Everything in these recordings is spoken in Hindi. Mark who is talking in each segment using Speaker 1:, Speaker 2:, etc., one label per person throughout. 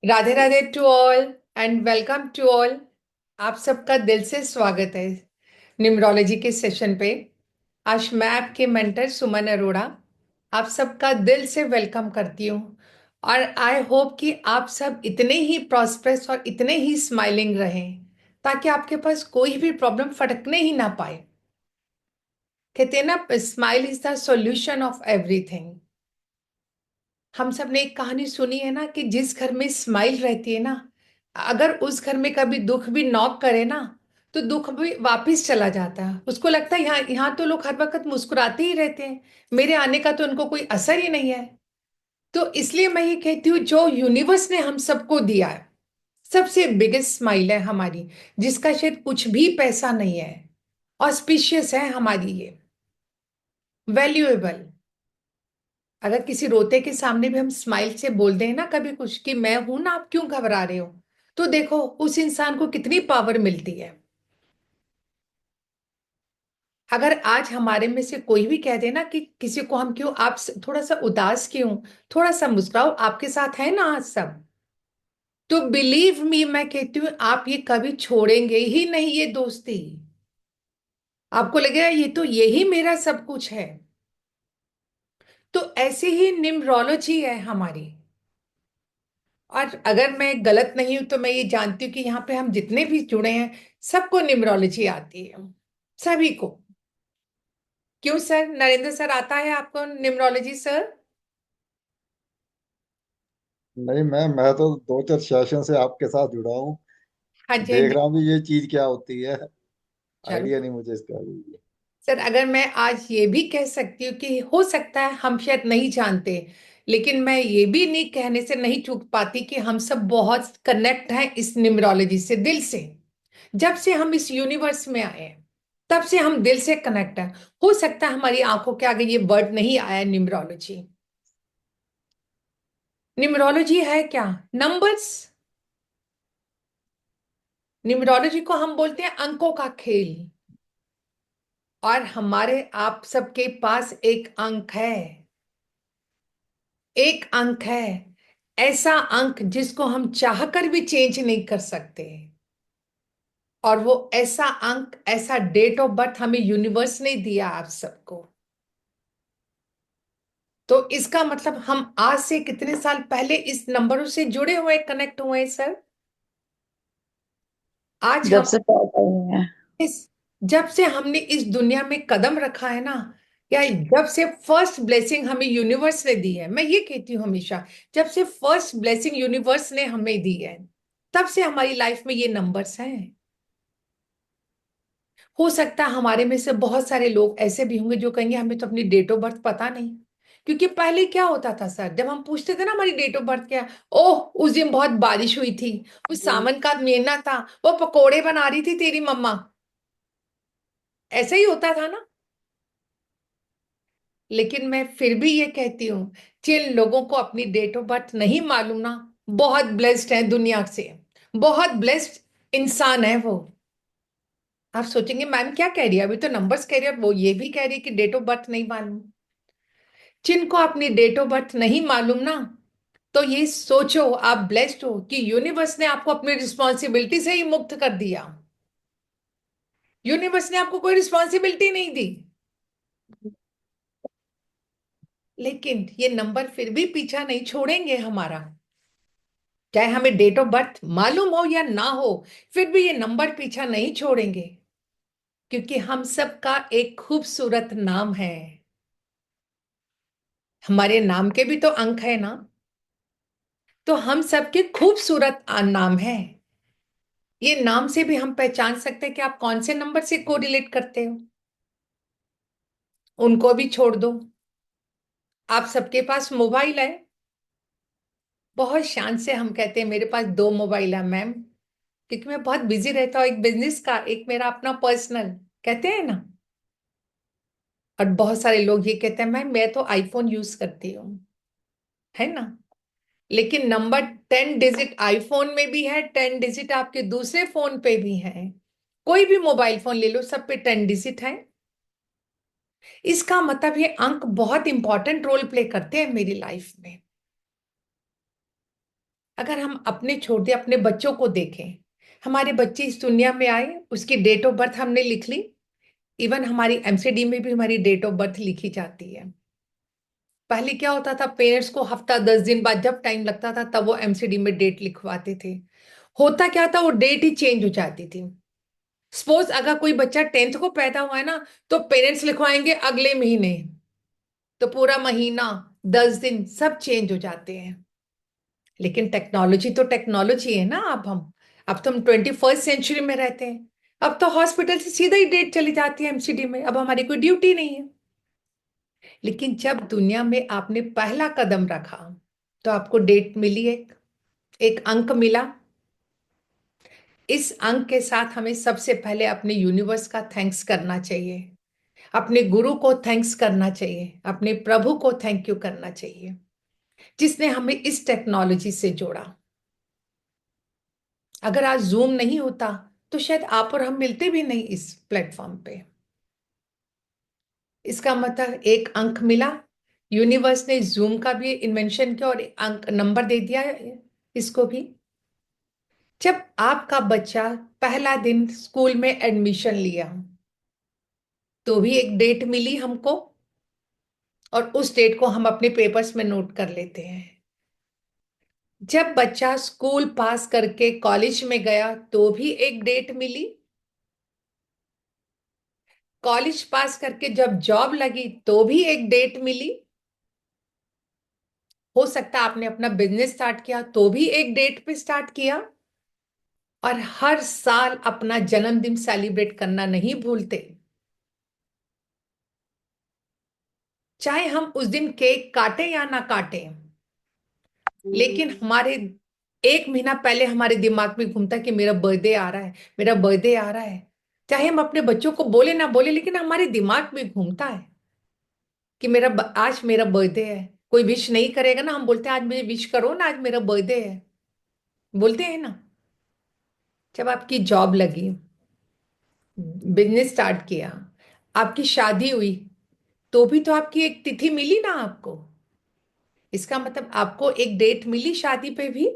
Speaker 1: Radhe Radhe to all and welcome to all. आप सबका दिल से स्वागत है न्यूमरोलॉजी के सेशन पे। आज मैं आपके मेंटर सुमन अरोड़ा आप सबका दिल से वेलकम करती हूँ। और आई होप कि आप सब इतने ही प्रॉस्पेरस और इतने ही स्माइलिंग रहें ताकि आपके पास कोई भी प्रॉब्लम फटकने ही ना पाए। कहते हैं ना, smile is the solution of everything. हम सब ने एक कहानी सुनी है ना कि जिस घर में स्माइल रहती है ना, अगर उस घर में कभी दुख भी नॉक करे ना, तो दुख भी वापस चला जाता है। उसको लगता है यहाँ यहाँ तो लोग हर वक्त मुस्कुराते ही रहते हैं, मेरे आने का तो उनको कोई असर ही नहीं है। तो इसलिए मैं ये कहती हूँ, जो यूनिवर्स ने हम सबको दिया है, सबसे बिगेस्ट स्माइल है हमारी, जिसका शायद कुछ भी पैसा नहीं है। ऑस्पिशियस है हमारी ये, वैल्यूएबल। अगर किसी रोते के सामने भी हम स्माइल से बोल दें ना कभी कुछ कि मैं हूं ना, आप क्यों घबरा रहे हो, तो देखो उस इंसान को कितनी पावर मिलती है। अगर आज हमारे में से कोई भी कह दे ना कि किसी को हम क्यों, आप थोड़ा सा उदास क्यों, थोड़ा सा मुस्कुराओ, आपके साथ है ना आज सब, तो बिलीव मी, मैं कहती हूँ आप ये कभी छोड़ेंगे ही नहीं ये दोस्ती। आपको लगेगा ये तो यही मेरा सब कुछ है। तो ऐसे ही न्यूमरोलॉजी है हमारी। और अगर मैं गलत नहीं हूं तो मैं ये जानती हूँ कि यहाँ पे हम जितने भी जुड़े हैं, सबको न्यूमरोलॉजी आती है, सभी को। क्यों सर, नरेंद्र सर आता है आपको न्यूमरोलॉजी सर?
Speaker 2: नहीं, मैं तो 2-4 सेशन से आपके साथ जुड़ा हूँ।
Speaker 1: हाँ जी, हाँ
Speaker 2: देख
Speaker 1: जी।
Speaker 2: रहा हूँ भी ये चीज क्या होती है।
Speaker 1: चलो
Speaker 2: आइडिया नहीं मुझे इसका भी।
Speaker 1: सर, अगर मैं आज ये भी कह सकती हूँ कि हो सकता है हम शायद नहीं जानते, लेकिन मैं ये भी नहीं कहने से नहीं चूक पाती कि हम सब बहुत कनेक्ट हैं इस न्यूमरोलॉजी से, दिल से। जब से हम इस यूनिवर्स में आए हैं, तब से हम दिल से कनेक्ट हैं। हो सकता है हमारी आंखों के आगे ये वर्ड नहीं आया न्यूमरोलॉजी। न्यूमरोलॉजी है क्या? नंबर्स। न्यूमरोलॉजी को हम बोलते हैं अंकों का खेल। और हमारे आप सबके पास एक अंक है, एक अंक है, ऐसा अंक जिसको हम चाहकर भी चेंज नहीं कर सकते। और वो ऐसा अंक, ऐसा डेट ऑफ बर्थ हमें यूनिवर्स ने दिया आप सबको। तो इसका मतलब हम आज से कितने साल पहले इस नंबरों से जुड़े हुए, कनेक्ट हुए हैं सर। आज
Speaker 2: जब
Speaker 1: हम
Speaker 2: से पैदा हुए हैं।
Speaker 1: इस, जब से हमने इस दुनिया में कदम रखा है ना, या जब से फर्स्ट ब्लेसिंग हमें यूनिवर्स ने दी है, मैं ये कहती हूँ हमेशा, जब से फर्स्ट ब्लेसिंग यूनिवर्स ने हमें दी है, तब से हमारी लाइफ में ये नंबर्स हैं। हो सकता है हमारे में से बहुत सारे लोग ऐसे भी होंगे जो कहेंगे हमें तो अपनी डेट ऑफ बर्थ पता नहीं। क्योंकि पहले क्या होता था सर, जब हम पूछते थे ना हमारी डेट ऑफ बर्थ क्या है, ओह उस दिन बहुत बारिश हुई थी, उस सावन का महीना था, वो पकोड़े बना रही थी तेरी मम्मा। ऐसा ही होता था ना। लेकिन मैं फिर भी ये कहती हूँ, जिन लोगों को अपनी डेट ऑफ बर्थ नहीं मालूम ना, बहुत ब्लेस्ड है दुनिया से, बहुत ब्लेस्ड इंसान है वो। आप सोचेंगे मैम क्या कह रही है, अभी तो नंबर्स कह रही है और वो ये भी कह रही है कि डेट ऑफ बर्थ नहीं मालूम। जिनको अपनी डेट ऑफ बर्थ नहीं मालूम ना, तो ये सोचो आप ब्लेस्ड हो कि यूनिवर्स ने आपको अपनी रिस्पॉन्सिबिलिटी से ही मुक्त कर दिया। यूनिवर्स ने आपको कोई रिस्पॉन्सिबिलिटी नहीं दी। लेकिन ये नंबर फिर भी पीछा नहीं छोड़ेंगे हमारा, चाहे हमें डेट ऑफ बर्थ मालूम हो या ना हो, फिर भी ये नंबर पीछा नहीं छोड़ेंगे। क्योंकि हम सबका एक खूबसूरत नाम है। हमारे नाम के भी तो अंक है ना, तो हम सबके खूबसूरत नाम है। ये नाम से भी हम पहचान सकते हैं कि आप कौन से नंबर से कोरिलेट करते हो। उनको भी छोड़ दो। आप सबके पास मोबाइल है, बहुत शान से हम कहते हैं मेरे पास दो मोबाइल है मैम, क्योंकि मैं बहुत बिजी रहता हूँ, एक बिजनेस का, एक मेरा अपना पर्सनल, कहते हैं ना। और बहुत सारे लोग ये कहते हैं मैम मैं तो आईफोन यूज करती हूँ, है ना। लेकिन नंबर 10 डिजिट आईफोन में भी है, 10 डिजिट आपके दूसरे फोन पे भी है। कोई भी मोबाइल फोन ले लो, सब पे 10 डिजिट है। इसका मतलब ये अंक बहुत इंपॉर्टेंट रोल प्ले करते हैं मेरी लाइफ में। अगर हम अपने छोड़ दे अपने बच्चों को देखें, हमारे बच्चे इस दुनिया में आए, उसकी डेट ऑफ बर्थ हमने लिख ली। इवन हमारी एमसीडी में भी हमारी डेट ऑफ बर्थ लिखी जाती है। पहले क्या होता था, पेरेंट्स को हफ्ता 10 दिन बाद जब टाइम लगता था तब वो एमसीडी में डेट लिखवाते थे। होता क्या था, वो डेट ही चेंज हो जाती थी। सपोज अगर कोई बच्चा 10th को पैदा हुआ है ना, तो पेरेंट्स लिखवाएंगे अगले महीने, तो पूरा महीना 10 दिन सब चेंज हो जाते हैं। लेकिन टेक्नोलॉजी तो टेक्नोलॉजी है ना। अब तो हम 21st सेंचुरी में रहते हैं। अब तो हॉस्पिटल से सीधा ही डेट चली जाती है एमसीडी में, अब हमारी कोई ड्यूटी नहीं है। लेकिन जब दुनिया में आपने पहला कदम रखा, तो आपको डेट मिली, एक एक अंक मिला। इस अंक के साथ हमें सबसे पहले अपने यूनिवर्स का थैंक्स करना चाहिए, अपने गुरु को थैंक्स करना चाहिए, अपने प्रभु को थैंक यू करना चाहिए, जिसने हमें इस टेक्नोलॉजी से जोड़ा। अगर आज जूम नहीं होता तो शायद आप और हम मिलते भी नहीं इस प्लेटफॉर्म पे। इसका मतलब एक अंक मिला, यूनिवर्स ने जूम का भी इन्वेंशन किया और अंक नंबर दे दिया इसको भी। जब आपका बच्चा पहला दिन स्कूल में एडमिशन लिया, तो भी एक डेट मिली हमको, और उस डेट को हम अपने पेपर्स में नोट कर लेते हैं। जब बच्चा स्कूल पास करके कॉलेज में गया, तो भी एक डेट मिली। कॉलेज पास करके जब जॉब लगी, तो भी एक डेट मिली। हो सकता है आपने अपना बिजनेस स्टार्ट किया, तो भी एक डेट पे स्टार्ट किया। और हर साल अपना जन्मदिन सेलिब्रेट करना नहीं भूलते, चाहे हम उस दिन केक काटे या ना काटे। लेकिन हमारे 1 महीना पहले हमारे दिमाग में घूमता है कि मेरा बर्थडे आ रहा है, मेरा बर्थडे आ रहा है। चाहे हम अपने बच्चों को बोले ना बोले, लेकिन हमारे दिमाग में घूमता है कि आज मेरा बर्थडे है। कोई विश नहीं करेगा ना, हम बोलते हैं आज मुझे विश करो ना, आज मेरा बर्थडे है, बोलते हैं ना। जब आपकी जॉब लगी, बिजनेस स्टार्ट किया, आपकी शादी हुई, तो भी तो आपकी एक तिथि मिली ना आपको। इसका मतलब आपको एक डेट मिली शादी पे भी।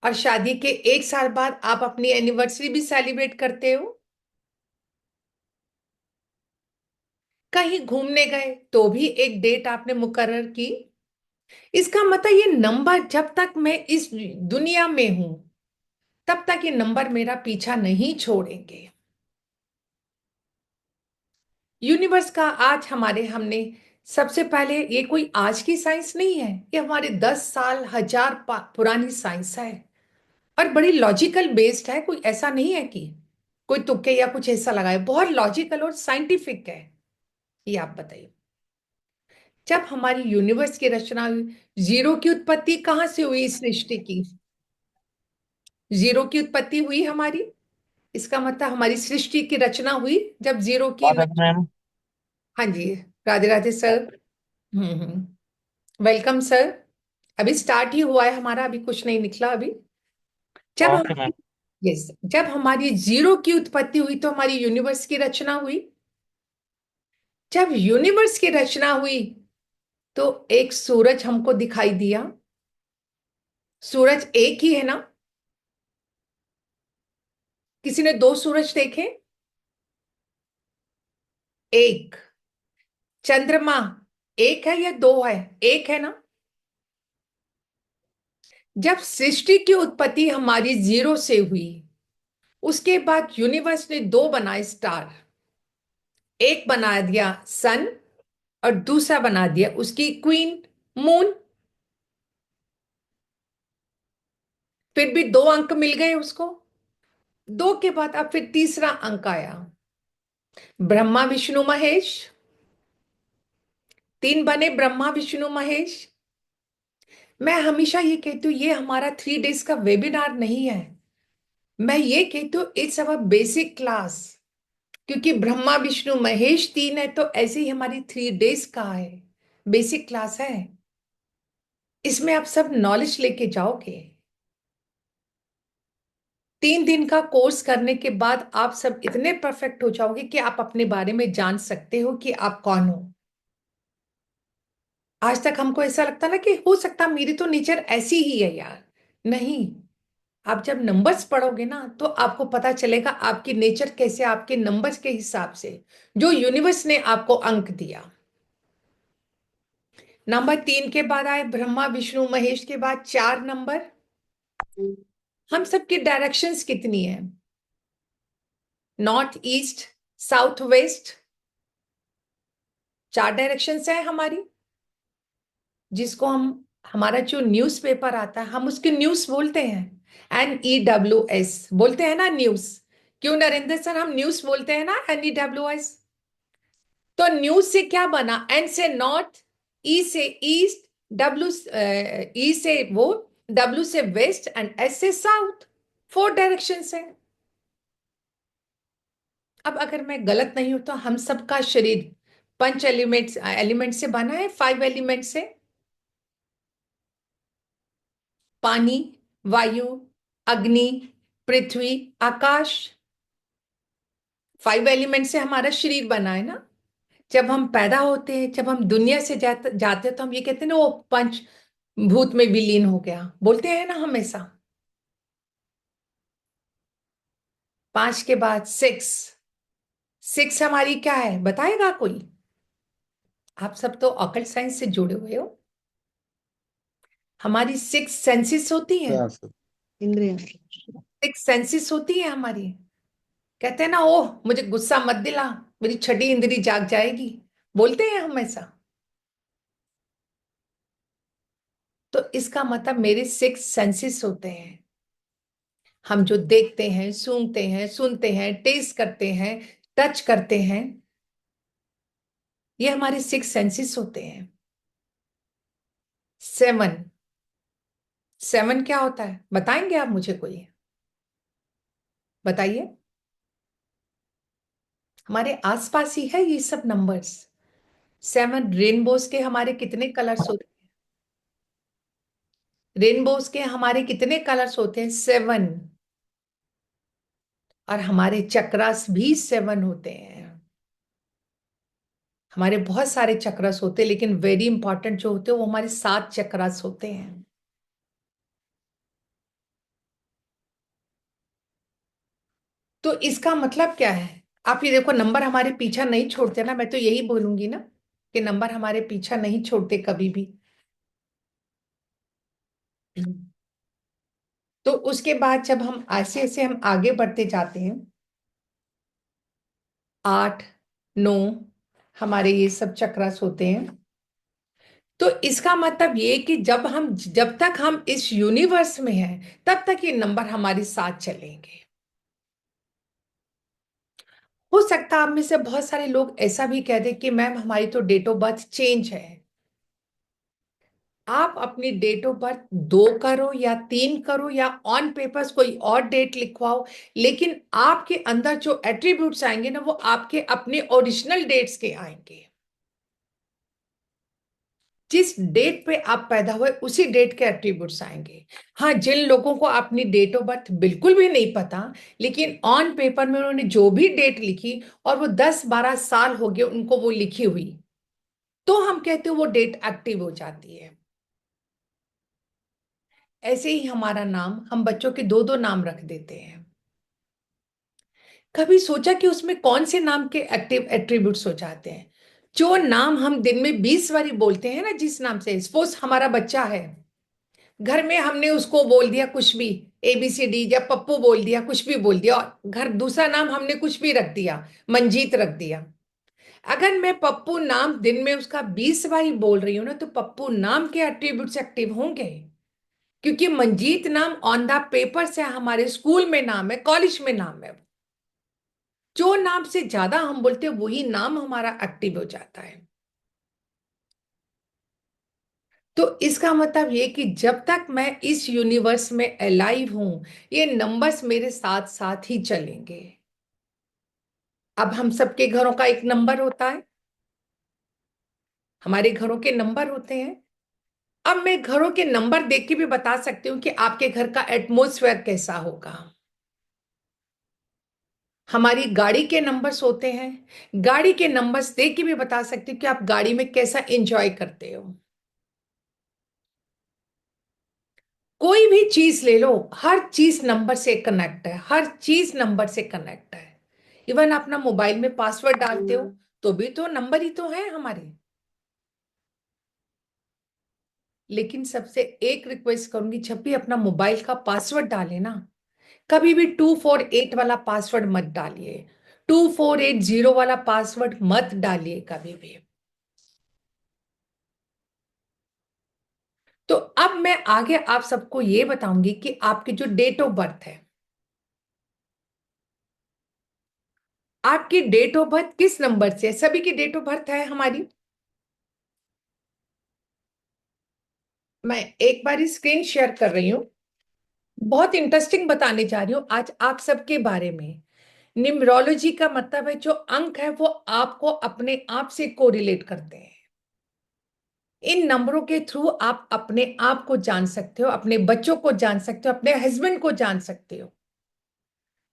Speaker 1: और शादी के 1 साल बाद आप अपनी एनिवर्सरी भी सेलिब्रेट करते हो। कहीं घूमने गए, तो भी एक डेट आपने मुकर्रर की। इसका मतलब ये नंबर, जब तक मैं इस दुनिया में हूं, तब तक ये नंबर मेरा पीछा नहीं छोड़ेंगे। यूनिवर्स का आज हमने सबसे पहले, ये कोई आज की साइंस नहीं है, ये हमारे 10 साल 1000 पुरानी साइंस है। और बड़ी लॉजिकल बेस्ड है, कोई ऐसा नहीं है कि कोई तुक्के या कुछ ऐसा लगाए, बहुत लॉजिकल और साइंटिफिक है। ये आप बताइए, जब हमारी यूनिवर्स की रचना हुई, जीरो की उत्पत्ति कहां से हुई इस सृष्टि की? जीरो की उत्पत्ति हुई हमारी। इसका मतलब हमारी सृष्टि की रचना हुई जब जीरो की
Speaker 3: और मैम।
Speaker 1: हाँ जी, Radhe Radhe sir. Welcome sir. अभी स्टार्ट ही हुआ है हमारा, अभी कुछ नहीं निकला अभी। जब
Speaker 3: ओके मैम।
Speaker 1: हमारी यस, जब हमारी जीरो की उत्पत्ति हुई, तो हमारी यूनिवर्स की रचना हुई। जब यूनिवर्स की रचना हुई, तो एक सूरज हमको दिखाई दिया। सूरज एक ही है ना? किसी ने दो सूरज देखे? एक। चंद्रमा एक है या दो है? एक है ना? जब सृष्टि की उत्पत्ति हमारी जीरो से हुई, उसके बाद यूनिवर्स ने दो बनाए स्टार। एक बना दिया सन, और दूसरा बना दिया उसकी क्वीन, मून। फिर भी 2 अंक मिल गए उसको। दो के बाद अब फिर तीसरा अंक आया, ब्रह्मा विष्णु महेश। 3 बने, ब्रह्मा विष्णु महेश। मैं हमेशा ये कहती हूँ, ये हमारा 3 डेज का वेबिनार नहीं है। मैं ये कहती हूँ, इट्स अवर बेसिक क्लास। क्योंकि ब्रह्मा विष्णु महेश 3 है, तो ऐसे ही हमारी 3 डेज का है, बेसिक क्लास है। इसमें आप सब नॉलेज लेके जाओगे। 3 दिन का कोर्स करने के बाद आप सब इतने परफेक्ट हो जाओगे कि आप अपने बारे में जान सकते हो कि आप कौन हो। आज तक हमको ऐसा लगता ना कि हो सकता मेरी तो नेचर ऐसी ही है यार। नहीं, आप जब नंबर्स पढ़ोगे ना तो आपको पता चलेगा आपकी नेचर कैसे, आपके नंबर्स के हिसाब से जो यूनिवर्स ने आपको अंक दिया। नंबर 3 के बाद आए ब्रह्मा विष्णु महेश के बाद 4 नंबर। हम सबकी डायरेक्शंस कितनी है? North east south west, 4 directions है हमारी, जिसको हम, हमारा जो न्यूज़पेपर आता है हम उसके न्यूज़ बोलते हैं, NEWS बोलते हैं ना न्यूज़। क्यों नरेंद्र सर हम न्यूज़ बोलते हैं ना NEWS? तो न्यूज़ से क्या बना? एन से नॉर्थ, ई से ईस्ट, डब्ल्यू, ई से वो, डब्ल्यू से वेस्ट एंड एस से साउथ। 4 डायरेक्शंस है। अब अगर मैं गलत नहीं हूं तो हम सबका शरीर पंच एलिमेंट्स एलिमेंट से बना है, 5 एलिमेंट से। पानी, वायु, अग्नि, पृथ्वी, आकाश, 5 एलिमेंट से हमारा शरीर बना है ना। जब हम पैदा होते हैं, जब हम दुनिया से जाते हैं तो हम ये कहते हैं ना वो पंच भूत में विलीन हो गया, बोलते हैं ना हमेशा। 5 के बाद 6। 6 हमारी क्या है बताएगा कोई? आप सब तो ऑकल्ट साइंस से जुड़े हुए हो। हमारी 6 सेंसेस होती हैं।
Speaker 2: सेंस।
Speaker 3: इंद्रियां।
Speaker 1: 6 सेंसेस होती है हमारी। कहते हैं ना ओह मुझे गुस्सा मत दिला, मेरी छठी इंद्री जाग जाएगी, बोलते हैं हम ऐसा। तो इसका मतलब मेरे 6 सेंसेस होते हैं। हम जो देखते हैं, सूंघते हैं, सुनते हैं, टेस्ट करते हैं, टच करते हैं, ये हमारे 6 सेंसेस होते हैं। 7। 7 क्या होता है बताएंगे आप मुझे कोई? बताइए। हमारे आसपास ही है ये सब नंबर्स। 7 रेनबोज के हमारे कितने कलर्स होते हैं? रेनबोज के हमारे कितने कलर्स होते हैं? 7। और हमारे चक्रास भी 7 होते हैं। हमारे बहुत सारे चक्रास होते हैं लेकिन वेरी इंपॉर्टेंट जो होते हैं वो हमारे 7 चक्रास होते हैं। तो इसका मतलब क्या है? आप ये देखो नंबर हमारे पीछा नहीं छोड़ते ना, मैं तो यही बोलूंगी ना कि नंबर हमारे पीछा नहीं छोड़ते कभी भी। तो उसके बाद जब हम ऐसे ऐसे हम आगे बढ़ते जाते हैं, 8, 9 हमारे ये सब चक्रास होते हैं। तो इसका मतलब ये कि जब तक हम इस यूनिवर्स में हैं तब तक ये नंबर हमारे साथ चलेंगे। हो सकता है आप में से बहुत सारे लोग ऐसा भी कह दें कि मैम हमारी तो डेट ऑफ बर्थ चेंज है। आप अपनी डेट ऑफ बर्थ 2 करो या 3 करो या ऑन पेपर्स कोई और डेट लिखवाओ, लेकिन आपके अंदर जो एट्रीब्यूट्स आएंगे ना वो आपके अपने ओरिजिनल डेट्स के आएंगे। जिस डेट पे आप पैदा हुए उसी डेट के एट्रीब्यूट्स आएंगे। हाँ, जिन लोगों को अपनी डेट ऑफ बर्थ बिल्कुल भी नहीं पता लेकिन ऑन पेपर में उन्होंने जो भी डेट लिखी और वो 10-12 साल हो गए उनको वो लिखी हुई, तो हम कहते हैं वो डेट एक्टिव हो जाती है। ऐसे ही हमारा नाम, हम बच्चों के 2-2 नाम रख देते हैं। कभी सोचा कि उसमें कौन से नाम के एक्टिव एट्रीब्यूट्स हो जाते हैं? जो नाम हम दिन में 20 बारी बोलते हैं ना, जिस नाम से, सपोज हमारा बच्चा है, घर में हमने उसको बोल दिया कुछ भी, ABCD या पप्पू बोल दिया, कुछ भी बोल दिया, और घर दूसरा नाम हमने कुछ भी रख दिया, मंजीत रख दिया। अगर मैं पप्पू नाम दिन में उसका 20 बारी बोल रही हूं ना तो पप्पू नाम के एट्रीब्यूट्स एक्टिव होंगे। क्योंकि मंजीत नाम ऑन द पेपर से हमारे स्कूल में नाम है, कॉलेज में नाम है। जो नाम से ज्यादा हम बोलते हैं वही नाम हमारा एक्टिव हो जाता है। तो इसका मतलब ये कि जब तक मैं इस यूनिवर्स में अलाइव हूं ये नंबर्स मेरे साथ साथ ही चलेंगे। अब हम सबके घरों का एक नंबर होता है, हमारे घरों के नंबर होते हैं। अब मैं घरों के नंबर देख के भी बता सकती हूँ कि आपके घर का एटमोस्फेयर कैसा होगा। हमारी गाड़ी के नंबर्स होते हैं, गाड़ी के नंबर्स देख के भी बता सकती हूँ कि आप गाड़ी में कैसा एंजॉय करते हो। कोई भी चीज ले लो, हर चीज नंबर से कनेक्ट है, हर चीज नंबर से कनेक्ट है। इवन अपना मोबाइल में पासवर्ड डालते हो तो भी तो नंबर ही तो है हमारे। लेकिन सबसे एक रिक्वेस्ट करूंगी, जब भी अपना मोबाइल का पासवर्ड डाले ना, कभी भी 248 वाला पासवर्ड मत डालिए, 2480 वाला पासवर्ड मत डालिए कभी भी। तो अब मैं आगे आप सबको ये बताऊंगी कि आपकी जो डेट ऑफ बर्थ है, आपकी डेट ऑफ बर्थ किस नंबर से है। सभी की डेट ऑफ बर्थ है हमारी। मैं एक बार स्क्रीन शेयर कर रही हूं, बहुत इंटरेस्टिंग बताने जा रही हूं आज आप सबके बारे में। न्यूमरोलॉजी का मतलब है जो अंक है वो आपको अपने आप से कोरिलेट करते हैं। इन नंबरों के थ्रू आप अपने आप को जान सकते हो, अपने बच्चों को जान सकते हो, अपने हस्बैंड को जान सकते हो।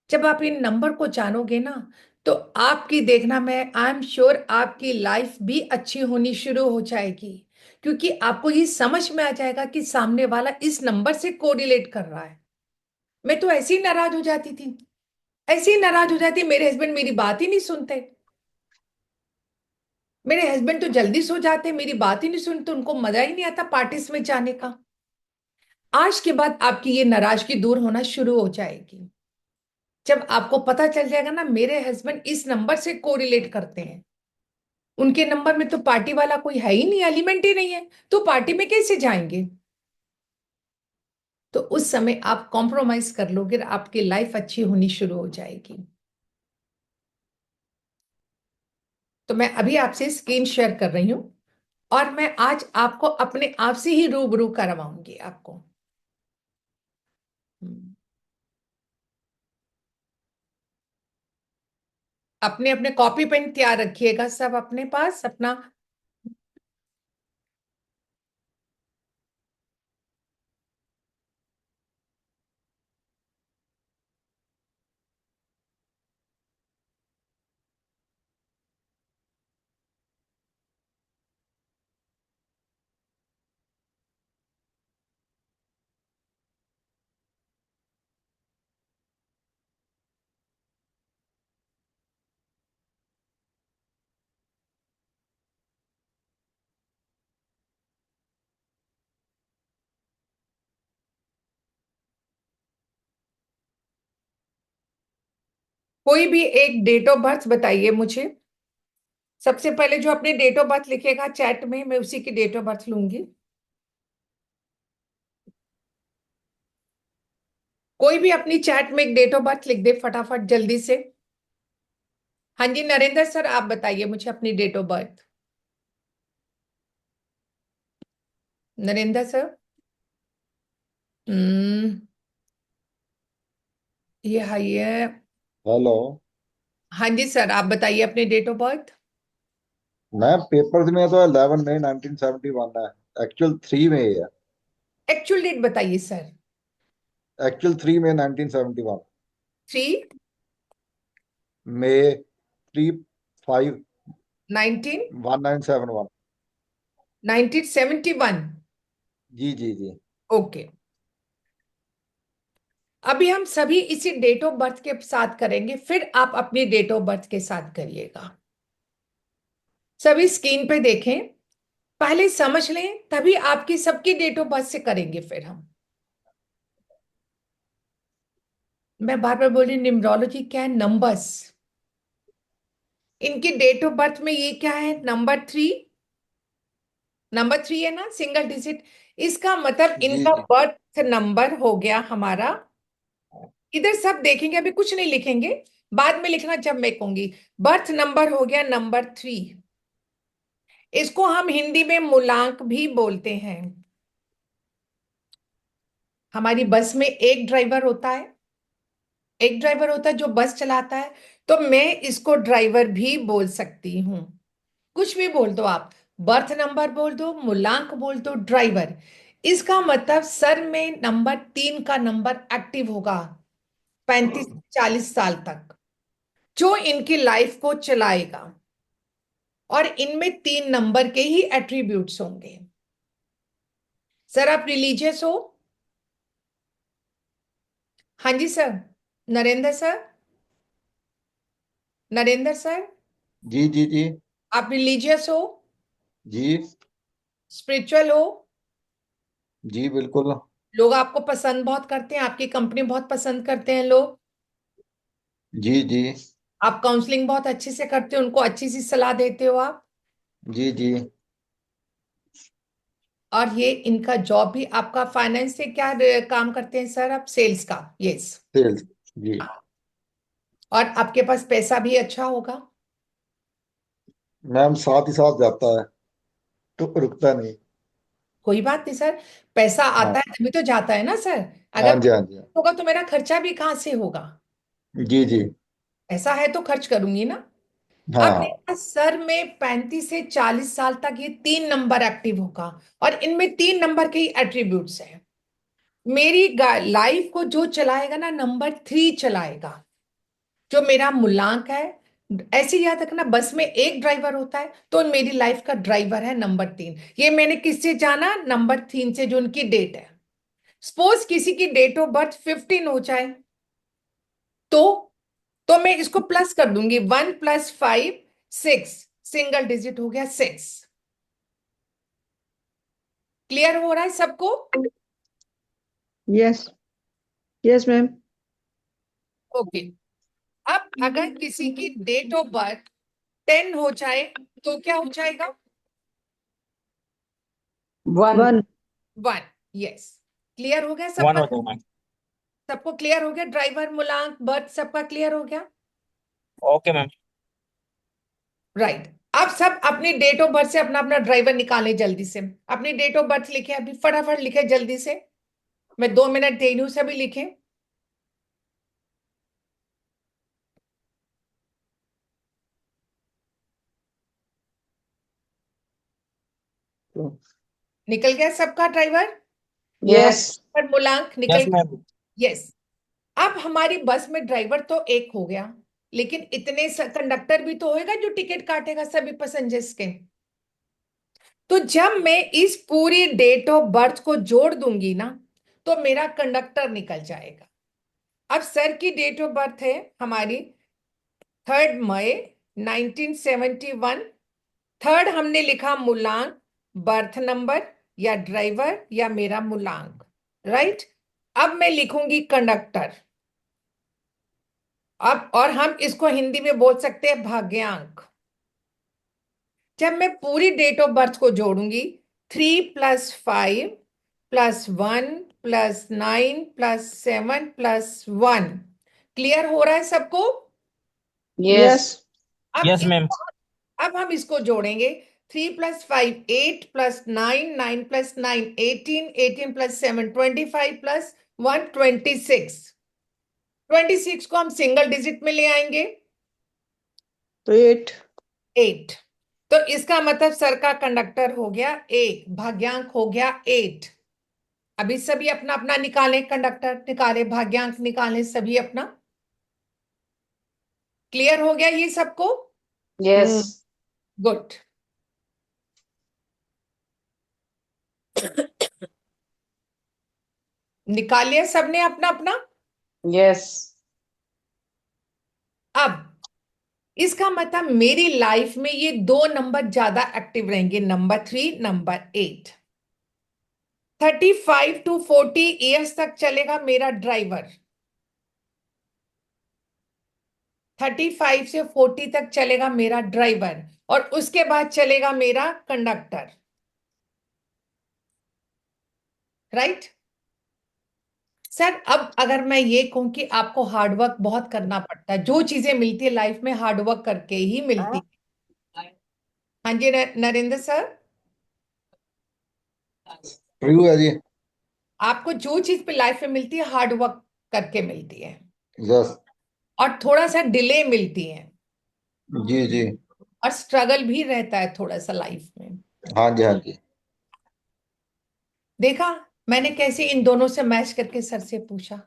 Speaker 1: जब आप इन नंबर को जानोगे ना, तो आपकी देखना, मैं आई एम श्योर आपकी लाइफ भी अच्छी होनी शुरू हो जाएगी। क्योंकि आपको ये समझ में आ जाएगा कि सामने वाला इस नंबर से कोरिलेट कर रहा है। मैं तो ऐसे ही नाराज हो जाती थी, ऐसे ही नाराज हो जाती, मेरे हस्बैंड मेरी बात ही नहीं सुनते। मेरे हस्बैंड तो जल्दी सो जाते, मेरी बात ही नहीं सुनते, उनको मजा ही नहीं आता पार्टीज में जाने का। आज के बाद आपकी ये नाराजगी दूर होना शुरू हो जाएगी। जब आपको पता चल जाएगा ना मेरे हस्बैंड इस नंबर से कोरिलेट करते हैं, उनके नंबर में तो पार्टी वाला कोई है ही नहीं, एलिमेंट ही नहीं है, तो पार्टी में कैसे जाएंगे। तो उस समय आप कॉम्प्रोमाइज कर लोगे, आपकी लाइफ अच्छी होनी शुरू हो जाएगी। तो मैं अभी आपसे स्क्रीन शेयर कर रही हूं, और मैं आज आपको अपने आप से ही रूबरू करवाऊंगी आपको। हम्म। अपने अपने कॉपी पेन तैयार रखिएगा, सब अपने पास अपना। कोई भी एक डेट ऑफ बर्थ बताइए मुझे। सबसे पहले जो अपनी डेट ऑफ बर्थ लिखेगा चैट में, मैं उसी की डेट ऑफ बर्थ लूंगी। कोई भी अपनी चैट में एक डेट ऑफ बर्थ लिख दे फटाफट जल्दी से। हाँ जी नरेंद्र सर, आप बताइए मुझे अपनी date of birth. Narendra sir. हम्म। ये
Speaker 2: हेलो।
Speaker 1: हाँ जी सर, आप बताइए अपनी date of birth.
Speaker 2: Ma'am papers में तो 11 मई 1971 है। एक्चुअल 3 मई है।
Speaker 1: एक्चुअल डेट बताइए सर।
Speaker 2: एक्चुअल 3 मई 1971।
Speaker 1: 3
Speaker 2: मई 3 5
Speaker 1: 19
Speaker 2: 1971।
Speaker 1: 1971।
Speaker 2: जी जी जी।
Speaker 1: ओके। अभी हम सभी इसी डेट ऑफ बर्थ के साथ करेंगे, फिर आप अपनी डेट ऑफ बर्थ के साथ करिएगा। सभी स्क्रीन पे देखें, पहले समझ लें, तभी आपकी सबकी डेट ऑफ बर्थ से करेंगे फिर हम। मैं बार बार बोल रही, न्यूमरोलॉजी क्या है, नंबर्स। इनकी डेट ऑफ बर्थ में ये क्या है, नंबर 3। नंबर 3 है ना, सिंगल डिजिट। इसका मतलब
Speaker 2: जी
Speaker 1: इनका
Speaker 2: जी।
Speaker 1: बर्थ नंबर हो गया हमारा। इधर सब देखेंगे, अभी कुछ नहीं लिखेंगे, बाद में लिखना जब मैं कहूंगी। बर्थ नंबर हो गया नंबर 3। इसको हम हिंदी में मूलांक भी बोलते हैं। हमारी बस में एक ड्राइवर होता है, एक ड्राइवर होता है जो बस चलाता है, तो मैं इसको ड्राइवर भी बोल सकती हूँ। कुछ भी बोल दो आप, बर्थ नंबर बोल दो, मूलांक बोल दो, ड्राइवर। इसका मतलब सर में नंबर 3 का नंबर एक्टिव होगा 35 40 साल तक, जो इनकी लाइफ को चलाएगा। और इनमें 3 नंबर के ही एट्रीब्यूट्स होंगे। सर आप रिलीजियस हो? हाँ जी sir. Narendra sir. Narendra sir.
Speaker 2: जी जी जी।
Speaker 1: आप रिलीजियस हो?
Speaker 2: जी
Speaker 1: स्पिरिचुअल हो?
Speaker 2: जी बिल्कुल।
Speaker 1: लोग आपको पसंद बहुत करते हैं, आपकी कंपनी बहुत पसंद करते हैं लोग।
Speaker 2: जी जी।
Speaker 1: आप काउंसलिंग बहुत अच्छे से करते हो, उनको अच्छी सी सलाह देते हो आप।
Speaker 2: जी जी।
Speaker 1: और ये इनका जॉब भी आपका फाइनेंस से क्या काम करते हैं सर? आप सेल्स का? यस।
Speaker 2: सेल्स। जी।
Speaker 1: और आपके पास पैसा भी अच्छा होगा।
Speaker 2: मैम साथ ही साथ जाता है, तो रुकता नहीं।
Speaker 1: कोई बात नहीं सर। पैसा
Speaker 2: हाँ।
Speaker 1: आता है तभी तो जाता है ना सर।
Speaker 2: हाँ
Speaker 1: अगर
Speaker 2: जी हाँ जी।
Speaker 1: होगा तो मेरा खर्चा भी कहाँ से होगा?
Speaker 2: जी जी।
Speaker 1: ऐसा है तो खर्च करूंगी ना।
Speaker 2: हाँ
Speaker 1: अब
Speaker 2: हाँ।
Speaker 1: देखा सर में 35 से 40 साल तक ये 3 नंबर एक्टिव होगा। और इनमें 3 नंबर के ही एट्रीब्यूट्स हैं। मेरी लाइफ को जो चलाएगा ना, नंबर 3 चलाएगा। जो मेरा मूलांक है, ऐसे याद रखना, बस में एक ड्राइवर होता है तो मेरी लाइफ का ड्राइवर है नंबर 3। ये मैंने किससे जाना? नंबर 3 से, जो उनकी डेट है। सपोज किसी की डेट ऑफ बर्थ 15 हो जाए, तो तो मैं इसको प्लस कर दूंगी। 1 + 5 6। सिंगल डिजिट हो गया 6। क्लियर हो रहा है सबको?
Speaker 3: यस। Yes ma'am.
Speaker 1: ओके। अब अगर किसी की डेट ऑफ बर्थ 10 हो जाए, तो क्या हो जाएगा?
Speaker 3: 1।
Speaker 1: 1। यस। क्लियर हो गया
Speaker 4: वन
Speaker 1: सबका?
Speaker 4: होता है मैम।
Speaker 1: सबको क्लियर हो गया? ड्राइवर, मूलांक, बर्थ सबका क्लियर हो गया?
Speaker 4: Okay ma'am.
Speaker 1: राइट। अब सब अपनी डेट ऑफ बर्थ से अपना अपना ड्राइवर निकालें जल्दी से। अपनी डेट ऑफ बर्थ लिखे, अभी फटाफट लिखे जल्दी से। मैं 2 मिनट दे रही हूं, सभी लिखें। निकल गया सबका ड्राइवर
Speaker 3: यस।
Speaker 1: और मूलांक निकल
Speaker 4: यस
Speaker 1: गया?
Speaker 4: मैम।
Speaker 1: यस। अब हमारी बस में ड्राइवर तो एक हो गया, लेकिन इतने कंडक्टर भी तो होएगा जो टिकट काटेगा सभी पैसेंजर्स के। तो जब मैं इस पूरी डेट ऑफ बर्थ को जोड़ दूंगी ना, तो मेरा कंडक्टर निकल जाएगा। अब सर की डेट ऑफ बर्थ है हमारी 3 मई 1971। थर्ड हमने लिखा मूलांक, बर्थ नंबर या ड्राइवर या मेरा मूलांक। राइट। अब मैं लिखूंगी कंडक्टर। अब और हम इसको हिंदी में बोल सकते हैं भाग्यांक। जब मैं पूरी डेट ऑफ बर्थ को जोड़ूंगी, 3 + 5 + 1 + 9 + 7 + 1। क्लियर हो रहा है सबको?
Speaker 3: यस।
Speaker 1: अब
Speaker 4: यस मैम।
Speaker 1: अब हम इसको जोड़ेंगे। 3 + 5 8 + 9 9 + 9 18 18 + 7 25 + 1 26। 26 को हम सिंगल डिजिट में ले आएंगे।
Speaker 3: तो 8।
Speaker 1: 8। तो इसका मतलब सर का कंडक्टर हो गया 1, भाग्यांक हो गया 8। अभी सभी अपना अपना निकालें, कंडक्टर निकाले, भाग्यांक निकालें, सभी अपना। क्लियर हो गया ये सबको?
Speaker 3: यस।
Speaker 1: गुड। निकाल लिया सबने अपना अपना?
Speaker 3: यस।
Speaker 1: अब इसका मतलब मेरी लाइफ में ये 2 नंबर ज्यादा एक्टिव रहेंगे, नंबर 3, नंबर 8। 35 to 40 ईयर्स तक चलेगा मेरा ड्राइवर। 35 से 40 तक चलेगा मेरा ड्राइवर, और उसके बाद चलेगा मेरा कंडक्टर। राइट। सर अब अगर मैं ये कहूं कि आपको हार्डवर्क बहुत करना पड़ता है, जो चीजें मिलती है लाइफ में हार्डवर्क करके ही मिलती है। हाँ जी नरेंद्र सर।
Speaker 2: ट्रू है जी।
Speaker 1: आपको जो चीज पे लाइफ में मिलती है हार्डवर्क करके मिलती है,
Speaker 2: यस।
Speaker 1: और थोड़ा सा डिले मिलती है,
Speaker 2: जी जी।
Speaker 1: और स्ट्रगल भी रहता है थोड़ा सा लाइफ में।
Speaker 2: हाँ जी हाँ जी।
Speaker 1: देखा मैंने कैसे इन दोनों से मैच करके सर से पूछा।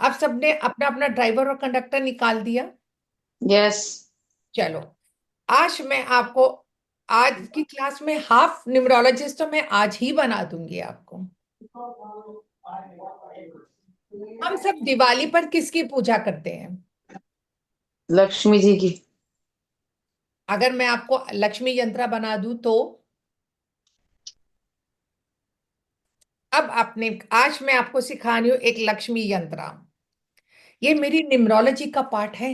Speaker 1: आप सबने अपना अपना ड्राइवर और कंडक्टर निकाल दिया?
Speaker 3: यस।
Speaker 1: चलो, आज मैं आपको, आज की क्लास में हाफ न्यूमरोलॉजिस्ट तो मैं आज ही बना दूंगी आपको। हम सब दिवाली पर किसकी पूजा करते हैं?
Speaker 3: लक्ष्मी जी की।
Speaker 1: अगर मैं आपको लक्ष्मी यंत्र बना दूं तो अब आपने आज मैं आपको सिखा रही हूं एक लक्ष्मी यंत्र। ये मेरी न्यूमरोलॉजी का पार्ट है।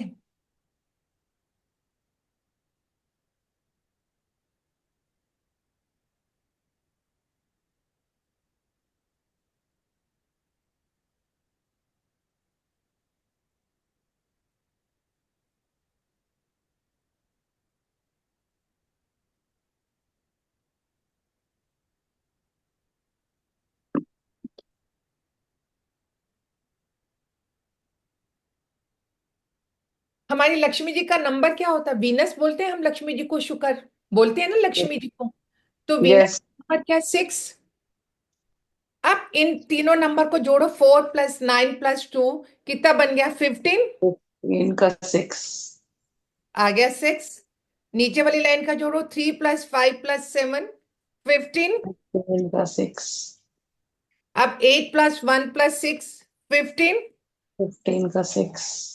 Speaker 1: हमारी लक्ष्मी जी का नंबर क्या होता है? वीनस बोलते हैं हम लक्ष्मी जी को, शुक्र बोलते हैं ना लक्ष्मी जी को। तो वीनस
Speaker 3: यस।
Speaker 1: नंबर क्या है? 6। अब इन तीनों नंबर को जोड़ो, 4 + 9 + 2 कितना बन गया? 15।
Speaker 3: इनका 6।
Speaker 1: आ गया 6। नीचे वाली लाइन का जोड़ो, 3 + 5 + 7 15।
Speaker 3: इनका 6।
Speaker 1: अब 8 + 1 + 6 15।
Speaker 3: 15 का 6।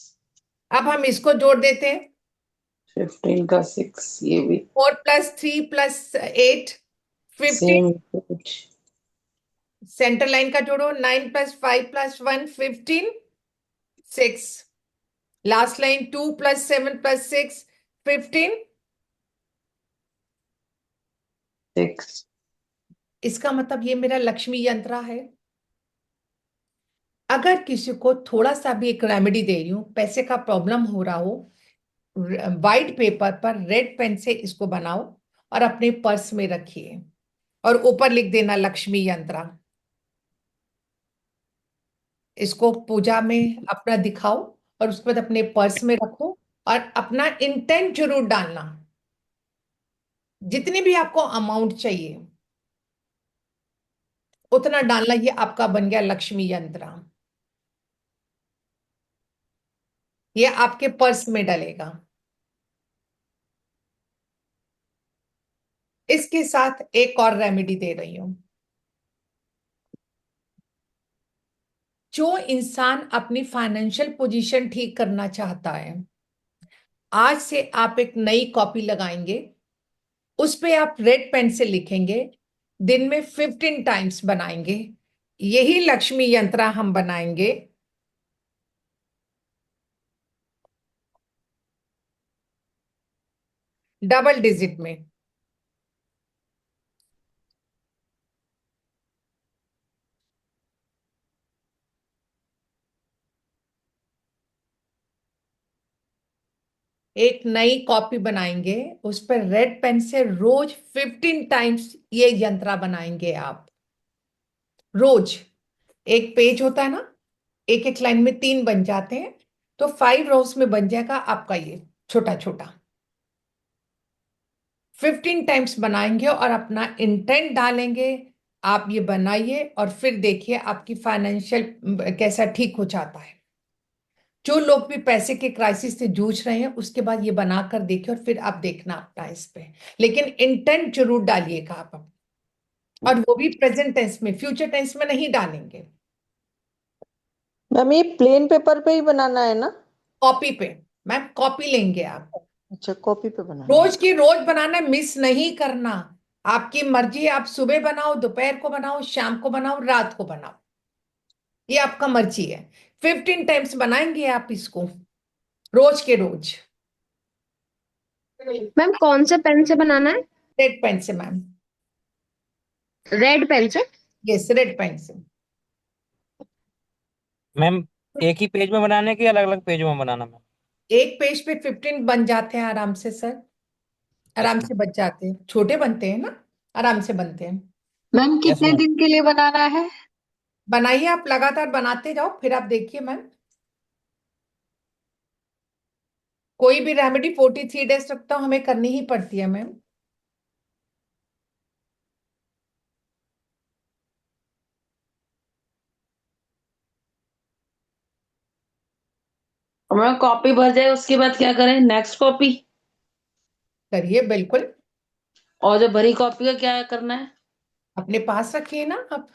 Speaker 1: अब हम इसको जोड़ देते हैं,
Speaker 3: 15 का 6 ये भी
Speaker 1: 4 + 3 + 8 15।
Speaker 3: सेम।
Speaker 1: सेंटर लाइन का जोड़ो, 9 + 5 + 1 15 6। Last line 2 + 7 + 6 15।
Speaker 3: 6।
Speaker 1: इसका मतलब ये मेरा लक्ष्मी यंत्र है। अगर किसी को थोड़ा सा भी एक रेमेडी दे रही हूं, पैसे का प्रॉब्लम हो रहा हो, व्हाइट पेपर पर रेड पेन से इसको बनाओ और अपने पर्स में रखिए और ऊपर लिख देना लक्ष्मी यंत्र। इसको पूजा में अपना दिखाओ और उसके बाद अपने पर्स में रखो और अपना इंटेंट जरूर डालना। जितनी भी आपको अमाउंट चाहिए उतना डालना। ये आपका बन गया लक्ष्मी यंत्र। ये आपके पर्स में डलेगा। इसके साथ एक और रेमेडी दे रही हूं। जो इंसान अपनी फाइनेंशियल पोजीशन ठीक करना चाहता है, आज से आप एक नई कॉपी लगाएंगे, उस पे आप रेड पेन से लिखेंगे, दिन में 15 टाइम्स बनाएंगे। यही लक्ष्मी यंत्र हम बनाएंगे डबल डिजिट में। एक नई कॉपी बनाएंगे, उस पर रेड पेन से रोज 15 टाइम्स ये यंत्र बनाएंगे आप। रोज एक पेज होता है ना, एक एक लाइन में 3 बन जाते हैं, तो 5 रोज में बन जाएगा आपका ये छोटा छोटा। 15 टाइम्स बनाएंगे और अपना इंटेंट डालेंगे। आप ये बनाइए और फिर देखिए आपकी फाइनेंशियल कैसा ठीक हो जाता है। जो लोग भी पैसे के क्राइसिस से जूझ रहे हैं, उसके बाद ये बनाकर देखिए और फिर आप देखना अपना इस पे। लेकिन इंटेंट जरूर डालिएगा आप और वो भी प्रेजेंट टेंस में, फ्यूचर टेंस में नहीं डालेंगे।
Speaker 4: मैम ये प्लेन पेपर पे ही बनाना है ना?
Speaker 1: कॉपी पे। मैम कॉपी लेंगे आप,
Speaker 4: अच्छा, कॉपी पे बनाना है।
Speaker 1: रोज की रोज बनाना, मिस नहीं करना। आपकी मर्जी है, आप सुबह बनाओ, दोपहर को बनाओ, शाम को बनाओ, रात को बनाओ, ये आपका मर्जी है। 15 टाइम्स बनाएंगे आप इसको, रोज के रोज।
Speaker 5: मैम कौन से पेन से बनाना है?
Speaker 1: रेड पेन से मैम।
Speaker 5: रेड पेन से?
Speaker 1: यस, रेड पेन से।
Speaker 6: मैम एक ही पेज में बनाने के अलग अलग पेजों में बनाना मैम?
Speaker 1: एक पेज पे 15 बन जाते हैं आराम से सर,
Speaker 6: यस
Speaker 1: आराम
Speaker 6: मैम।
Speaker 1: से बच जाते हैं। छोटे बनते हैं ना, आराम से बनते हैं।
Speaker 4: मैम
Speaker 6: यस
Speaker 4: कितने
Speaker 6: मैम।
Speaker 4: दिन के लिए बनाना है?
Speaker 1: बनाइए, आप लगातार बनाते जाओ, फिर आप देखिए मैम। कोई भी रेमेडी 43 डेज तक तो हमें करनी ही पड़ती है मैम।
Speaker 3: हमें कॉपी भर जाए उसके बाद क्या करें? Next copy?
Speaker 1: करिए बिल्कुल।
Speaker 3: और जो भरी कॉपी का क्या करना है?
Speaker 1: अपने पास रखिए ना आप।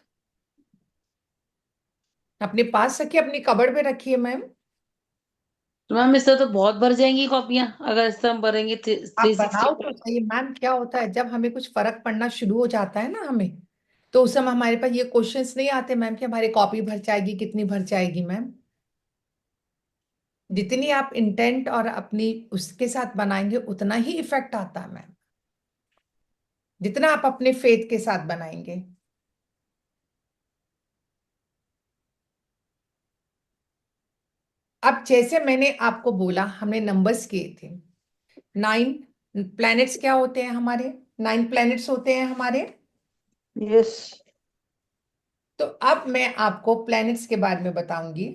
Speaker 1: अपने पास रखिए, अपनी कबर्ड में रखिए मैम।
Speaker 3: तो मैम इससे तो बहुत भर जाएंगी कॉपियां, अगर इससे हम भरेंगे
Speaker 1: आप
Speaker 3: 360
Speaker 1: बनाओ तो सही मैम। क्या होता है जब हमें कुछ फर्क पड़ना शुरू हो जाता है ना हमें, तो उस समय हमारे पास ये क्वेश्चंस नहीं आते मैम कि हमारी कॉपी भर जाएगी, कितनी भर जाएगी मैम। जितनी आप इंटेंट और अपनी उसके साथ बनाएंगे उतना ही इफेक्ट आता है मैम, जितना आप अपने फेथ के साथ बनाएंगे। अब जैसे मैंने आपको बोला, हमने नंबर्स किए थे 9 प्लैनेट्स। क्या होते हैं हमारे? 9 प्लैनेट्स होते हैं हमारे।
Speaker 4: यस।
Speaker 1: तो अब मैं आपको प्लैनेट्स के बारे में बताऊंगी।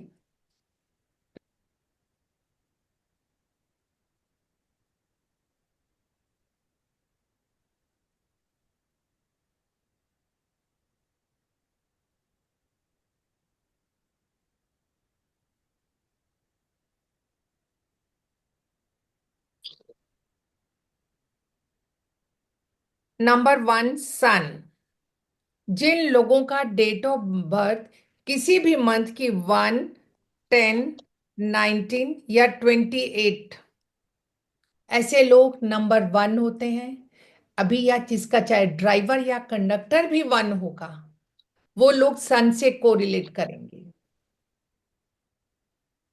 Speaker 1: नंबर 1 सन। जिन लोगों का डेट ऑफ बर्थ किसी भी मंथ की 1, 10, 19 या 28, ऐसे लोग नंबर 1 होते हैं। अभी या जिसका चाहे ड्राइवर या कंडक्टर भी 1 होगा, वो लोग सन से कोरिलेट करेंगे।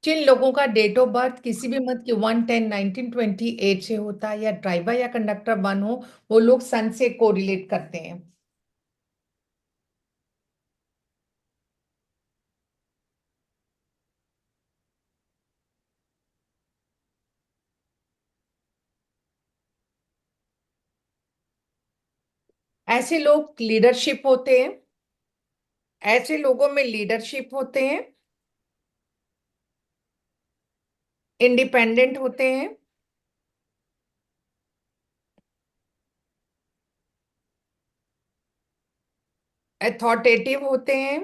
Speaker 1: जिन लोगों का डेट ऑफ बर्थ किसी भी मंथ की 1, 10, 19, 28 से होता है या ड्राइवर या कंडक्टर 1 हो, वो लोग सन से कोरिलेट करते हैं। ऐसे लोग लीडरशिप होते हैं। ऐसे लोगों में लीडरशिप होते हैं, इंडिपेंडेंट होते हैं, अथॉरिटेटिव होते हैं,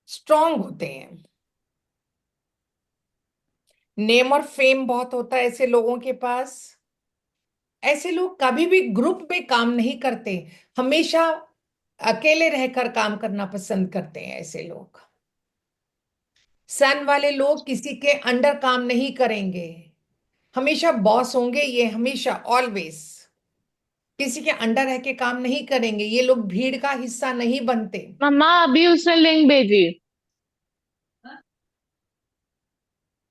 Speaker 1: स्ट्रांग होते हैं। नेम और फेम बहुत होता है ऐसे लोगों के पास। ऐसे लोग कभी भी ग्रुप में काम नहीं करते, हमेशा अकेले रहकर काम करना पसंद करते हैं ऐसे लोग। सन वाले लोग किसी के अंडर काम नहीं करेंगे, हमेशा बॉस होंगे ये, हमेशा ऑलवेज किसी के अंडर रह के काम नहीं करेंगे। ये लोग भीड़ का हिस्सा नहीं बनते।
Speaker 5: मम्मा अभी उसने लिंक भेजी।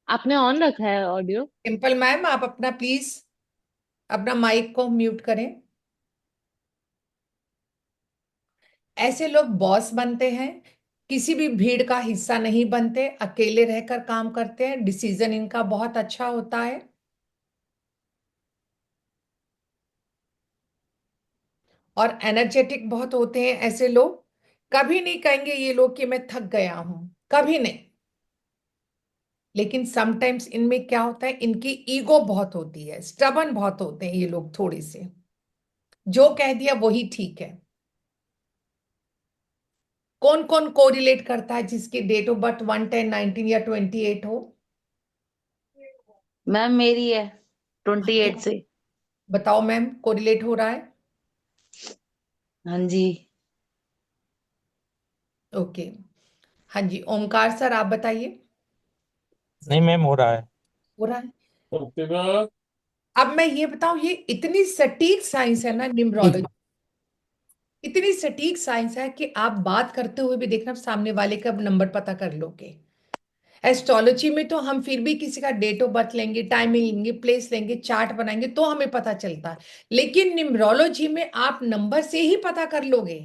Speaker 5: आपने ऑन रखा है ऑडियो?
Speaker 1: सिंपल मैम, आप अपना प्लीज अपना माइक को म्यूट करें। ऐसे लोग बॉस बनते हैं, किसी भी भीड़ का हिस्सा नहीं बनते, अकेले रहकर काम करते हैं, डिसीजन इनका बहुत अच्छा होता है। और एनर्जेटिक बहुत होते हैं ऐसे लोग। कभी नहीं कहेंगे ये लोग कि मैं थक गया हूं, कभी नहीं। लेकिन समटाइम्स इनमें क्या होता है, इनकी ईगो बहुत होती है, स्टबन बहुत होते हैं ये लोग थोड़े से। जो कह दिया वही ठीक है। कौन कौन कोरिलेट करता है जिसकी डेट ऑफ बर्थ 1, 10, 19 या 28 हो?
Speaker 3: मैम मेरी है 28 से।
Speaker 1: बताओ मैम, कोरिलेट हो रहा है?
Speaker 3: हाँ जी।
Speaker 1: ओके। हाँ जी, ओमकार सर आप बताइए।
Speaker 6: नहीं मैम, हो रहा है।
Speaker 1: हो रहा है। अब मैं ये बताऊं, ये इतनी सटीक साइंस है ना न्यूमरोलॉजी, इतनी सटीक साइंस है कि आप बात करते हुए भी देखना सामने वाले का नंबर पता कर लोगे। एस्ट्रोलॉजी में तो हम फिर भी किसी का डेट ऑफ बर्थ लेंगे, टाइमिंग लेंगे, प्लेस लेंगे, चार्ट बनाएंगे तो हमें पता चलता है। लेकिन न्यूमरोलॉजी में आप नंबर से ही पता कर लोगे।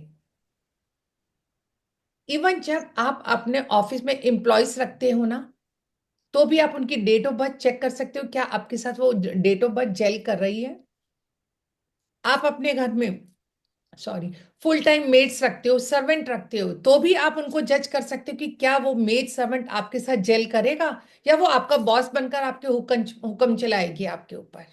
Speaker 1: इवन जब आप अपने ऑफिस में एम्प्लॉयज रखते हो ना, तो भी आप उनकी डेट ऑफ बर्थ चेक कर सकते हो, क्या आपके साथ वो डेट ऑफ बर्थ जेल कर रही है। आप अपने घर में, सॉरी, फुल टाइम मेड्स रखते हो, सर्वेंट रखते हो, तो भी आप उनको जज कर सकते हो कि क्या वो मेड सर्वेंट आपके साथ जेल करेगा, या वो आपका बॉस बनकर आपके हुक्म हुक्म चलाएगी आपके ऊपर।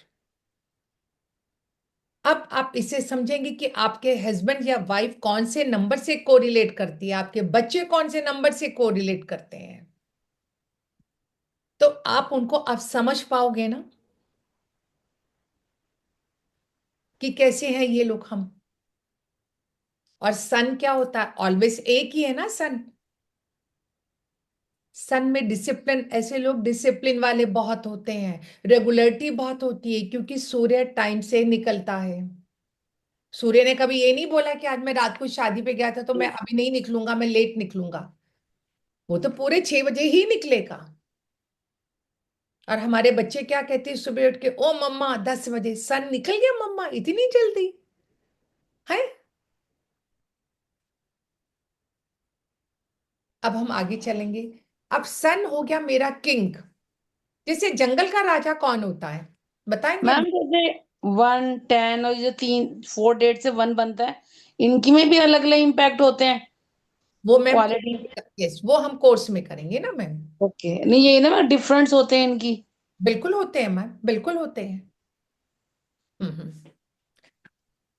Speaker 1: अब आप इसे समझेंगे कि आपके हस्बैंड या वाइफ कौन से नंबर से कोरिलेट करती है, आपके बच्चे कौन से नंबर से कोरिलेट करते हैं, तो आप उनको अब समझ पाओगे ना कि कैसे हैं ये लोग हम। और सन क्या होता है? ऑलवेज एक ही है ना सन। सन में डिसिप्लिन, ऐसे लोग डिसिप्लिन वाले बहुत होते हैं, रेगुलरिटी बहुत होती है, क्योंकि सूर्य टाइम से निकलता है। सूर्य ने कभी ये नहीं बोला कि आज मैं रात को शादी पे गया था तो मैं अभी नहीं निकलूंगा, मैं लेट निकलूंगा। वो तो पूरे 6 बजे ही निकलेगा। और हमारे बच्चे क्या कहते हैं सुबह उठ के, ओ मम्मा 10 बजे सन निकल गया, मम्मा इतनी जल्दी है। अब हम आगे चलेंगे। अब सन हो गया मेरा किंग। जैसे जंगल का राजा कौन होता है, बताएंगे?
Speaker 3: मैम जैसे 1 10 और जो 3 4 डेट से 1 बनता है, इनकी में भी अलग अलग इम्पैक्ट होते हैं
Speaker 1: वो मैम,
Speaker 3: क्वालिटी।
Speaker 1: यस, वो हम कोर्स में करेंगे ना मैम।
Speaker 3: ओके, नहीं यही ना मैम, डिफरेंस होते हैं इनकी।
Speaker 1: बिल्कुल होते हैं मैम, बिल्कुल होते हैं। हम्म।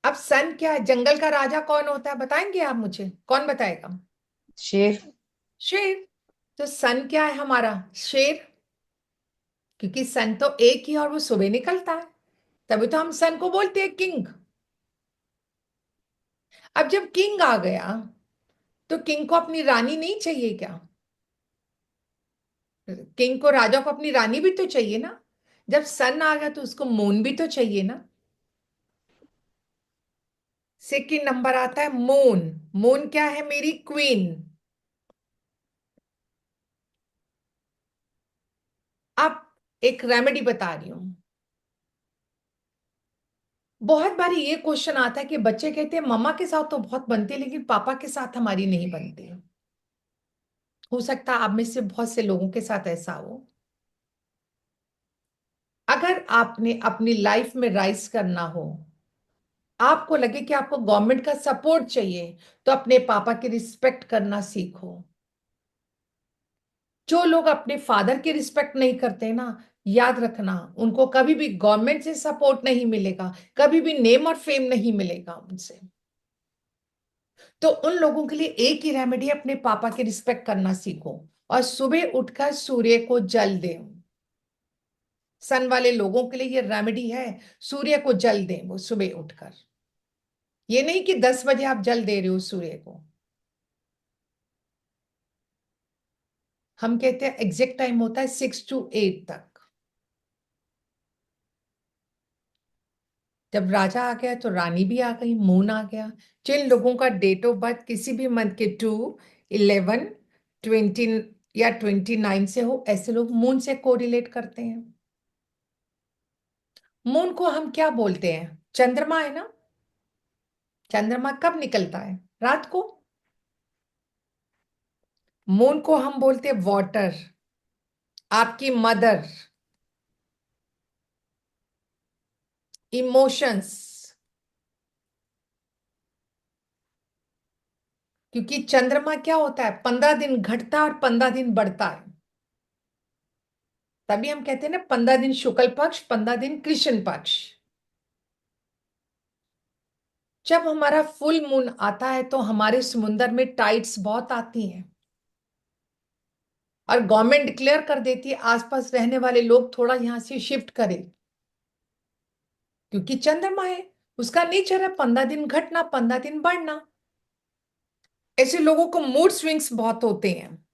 Speaker 1: अब सन क्या है, जंगल का राजा कौन होता है, बताएंगे आप मुझे? कौन बताएगा?
Speaker 3: शेर।
Speaker 1: शेर। तो सन क्या है हमारा? शेर। क्योंकि सन तो एक ही और वो सुबह निकलता है, तभी तो हम सन को बोलते हैं किंग। अब जब किंग आ गया तो किंग को अपनी रानी नहीं चाहिए क्या? किंग को, राजा को अपनी रानी भी तो चाहिए ना। जब सन आ गया तो उसको मून भी तो चाहिए ना। सेकंड नंबर आता है मून। मून क्या है? मेरी क्वीन। अब एक रेमेडी बता रही हूं। बहुत बार ये क्वेश्चन आता है कि बच्चे कहते हैं मम्मा के साथ तो बहुत बनती है लेकिन पापा के साथ हमारी नहीं बनती। हो सकता है आप में से बहुत से लोगों के साथ ऐसा हो। अगर आपने अपनी लाइफ में राइज करना हो, आपको लगे कि आपको गवर्नमेंट का सपोर्ट चाहिए, तो अपने पापा की रिस्पेक्ट करना सीखो। जो लोग अपने फादर की रिस्पेक्ट नहीं करते ना, याद रखना उनको कभी भी गवर्नमेंट से सपोर्ट नहीं मिलेगा, कभी भी नेम और फेम नहीं मिलेगा उनसे। तो उन लोगों के लिए एक ही रेमेडी, अपने पापा की रिस्पेक्ट करना सीखो और सुबह उठकर सूर्य को जल दें। सन वाले लोगों के लिए ये रेमेडी है, सूर्य को जल दें वो सुबह उठकर। ये नहीं कि 10 बजे आप जल दे रहे हो सूर्य को। हम कहते हैं एग्जैक्ट टाइम होता है 6 to 8 तक। जब राजा आ गया तो रानी भी आ गई, मून आ गया। जिन लोगों का डेट ऑफ बर्थ किसी भी मंथ के 2 11 20 या 29 से हो, ऐसे लोग मून से कोरिलेट करते हैं। मून को हम क्या बोलते हैं? चंद्रमा है ना। चंद्रमा कब निकलता है? रात को। मून को हम बोलते हैं वाटर, आपकी मदर, इमोशंस। क्योंकि चंद्रमा क्या होता है, 15 दिन घटता है और 15 दिन बढ़ता है। तभी हम कहते हैं ना 15 दिन शुक्ल पक्ष, 15 दिन कृष्ण पक्ष। जब हमारा फुल मून आता है तो हमारे समुंदर में टाइड्स बहुत आती हैं और गवर्नमेंट डिक्लेयर कर देती है आसपास रहने वाले लोग थोड़ा यहां से शिफ्ट करें। क्योंकि चंद्रमा है, उसका नेचर है 15 दिन घटना, 15 दिन बढ़ना। ऐसे लोगों को मूड स्विंग्स बहुत होते हैं,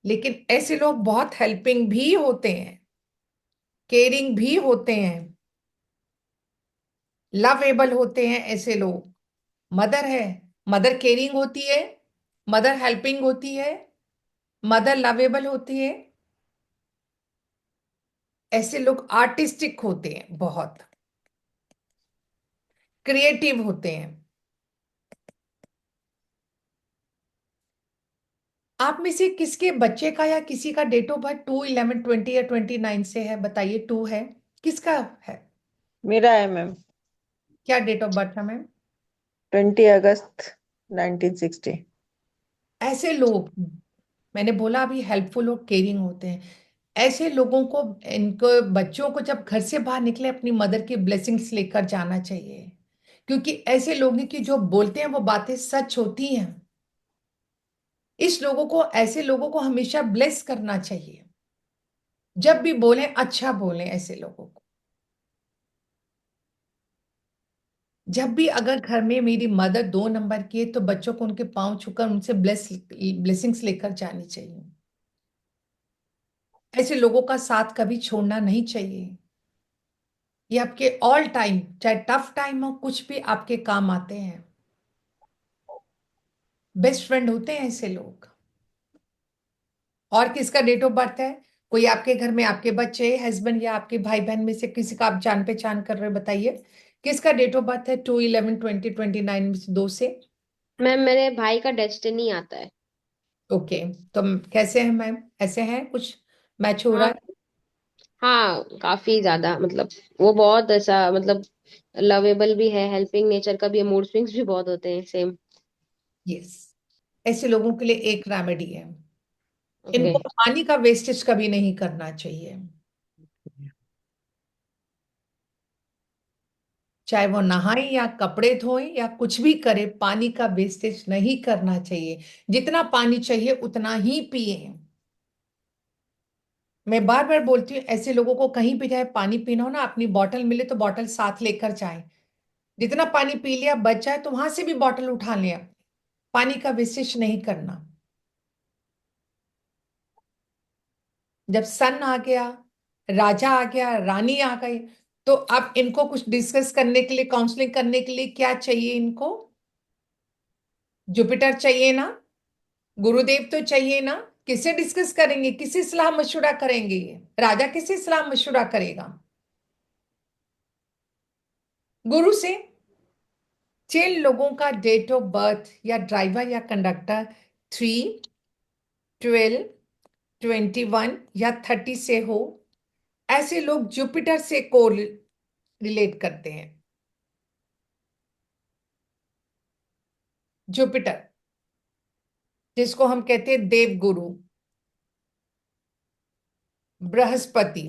Speaker 1: लेकिन ऐसे लोग बहुत हेल्पिंग भी होते हैं, केयरिंग भी होते हैं, लवेबल होते हैं ऐसे लोग। मदर है, मदर केयरिंग होती है, मदर हेल्पिंग होती है, मदर लवेबल होती है। ऐसे लोग आर्टिस्टिक होते हैं, बहुत क्रिएटिव होते हैं। आप में से किसके बच्चे का या किसी का डेट ऑफ बर्थ 2 11 20 या 29 से है? बताइए, 2 है, किसका है?
Speaker 4: मेरा है मैम।
Speaker 1: क्या डेट ऑफ बर्थ है मैम?
Speaker 4: 20 अगस्त 1960।
Speaker 1: ऐसे लोग, मैंने बोला अभी, हेल्पफुल और केयरिंग होते हैं। ऐसे लोगों को, इनको बच्चों को जब घर से बाहर निकले अपनी मदर की ब्लेसिंग्स लेकर जाना चाहिए। क्योंकि ऐसे लोग हैं कि जो बोलते हैं वो बातें सच होती हैं। इस लोगों को, ऐसे लोगों को हमेशा ब्लेस करना चाहिए। जब भी बोलें अच्छा बोलें ऐसे लोगों को। जब भी अगर घर में मेरी मदर 2 नंबर की है तो बच्चों को उनके पांव छूकर उनसे ब्लेसिंग्स लेकर जानी चाहिए। ऐसे लोगों का साथ कभी छोड़ना नहीं चाहिए। ये आपके ऑल टाइम, चाहे टफ टाइम हो, कुछ भी आपके काम आते हैं। बेस्ट फ्रेंड होते हैं ऐसे लोग। और किसका डेट ऑफ बर्थ है? कोई आपके घर में, आपके बच्चे, हस्बैंड या आपके भाई बहन में से किसी का आप जान पहचान कर रहे हो? बताइए किसका डेट ऑफ बर्थ है 2/11/2029 में से 2 से?
Speaker 7: मैम मेरे भाई का डेस्टिनी आता है।
Speaker 1: ओके। तो कैसे हैं मैम? ऐसे हैं कुछ मैच हो रहा
Speaker 7: हाँ।
Speaker 1: है?
Speaker 7: हाँ काफी ज्यादा, मतलब वो बहुत ऐसा, मतलब लवेबल भी है, हेल्पिंग नेचर का भी है, मूड स्विंग्स भी बहुत होते हैं सेम।
Speaker 1: यस। ऐसे लोगों के लिए एक रेमेडी है।
Speaker 7: ओके।
Speaker 1: इनको पानी का वेस्टेज कभी नहीं करना चाहिए। चाहे वो नहाए या कपड़े धोए या कुछ भी करे, पानी का वेस्टेज नहीं करना चाहिए। जितना पानी चाहिए उतना ही पिए। मैं बार बार बोलती हूँ, ऐसे लोगों को कहीं भी जाए पानी पीना हो ना, अपनी बॉटल मिले तो बॉटल साथ लेकर जाए। जितना पानी पी लिया बच जाए तो वहां से भी बॉटल उठा लिया। पानी का वेस्टेज नहीं करना। जब सन आ गया, राजा आ गया, रानी आ गई, तो अब इनको कुछ डिस्कस करने के लिए, काउंसलिंग करने के लिए क्या चाहिए इनको? जुपिटर चाहिए ना, गुरुदेव तो चाहिए ना। किससे डिस्कस करेंगे? किससे सलाह मशवरा करेंगे? ये राजा किससे सलाह मशवरा करेगा? गुरु से। जिन लोगों का डेट ऑफ बर्थ या ड्राइवर या कंडक्टर 3, 12, 21 या 30 से हो, ऐसे लोग जुपिटर से को रिलेट करते हैं। जुपिटर, जिसको हम कहते हैं देवगुरु, बृहस्पति,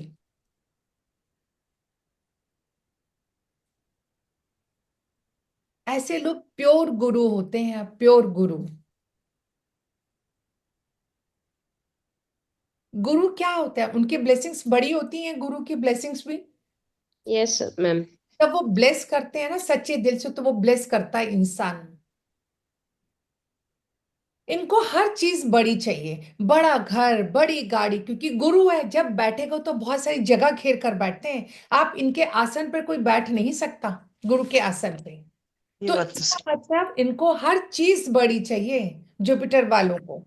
Speaker 1: ऐसे लोग प्योर गुरु होते हैं। प्योर गुरु। गुरु क्या होता है? उनकी ब्लेसिंग्स बड़ी होती हैं, गुरु की ब्लेसिंग्स भी।
Speaker 7: Yes ma'am.
Speaker 1: जब वो ब्लेस करते हैं ना सच्चे दिल से, तो वो ब्लेस करता है इंसान। इनको हर चीज बड़ी चाहिए, बड़ा घर, बड़ी गाड़ी, क्योंकि गुरु है। जब बैठेगा तो बहुत सारी जगह घेर कर बैठते हैं। आप इनके आसन पर कोई बैठ नहीं सकता, गुरु के आसन पे।
Speaker 4: ये
Speaker 1: तो
Speaker 4: बात तो
Speaker 1: इसका
Speaker 4: सही।
Speaker 1: मतलब इनको हर चीज बड़ी चाहिए, जुपिटर वालों को।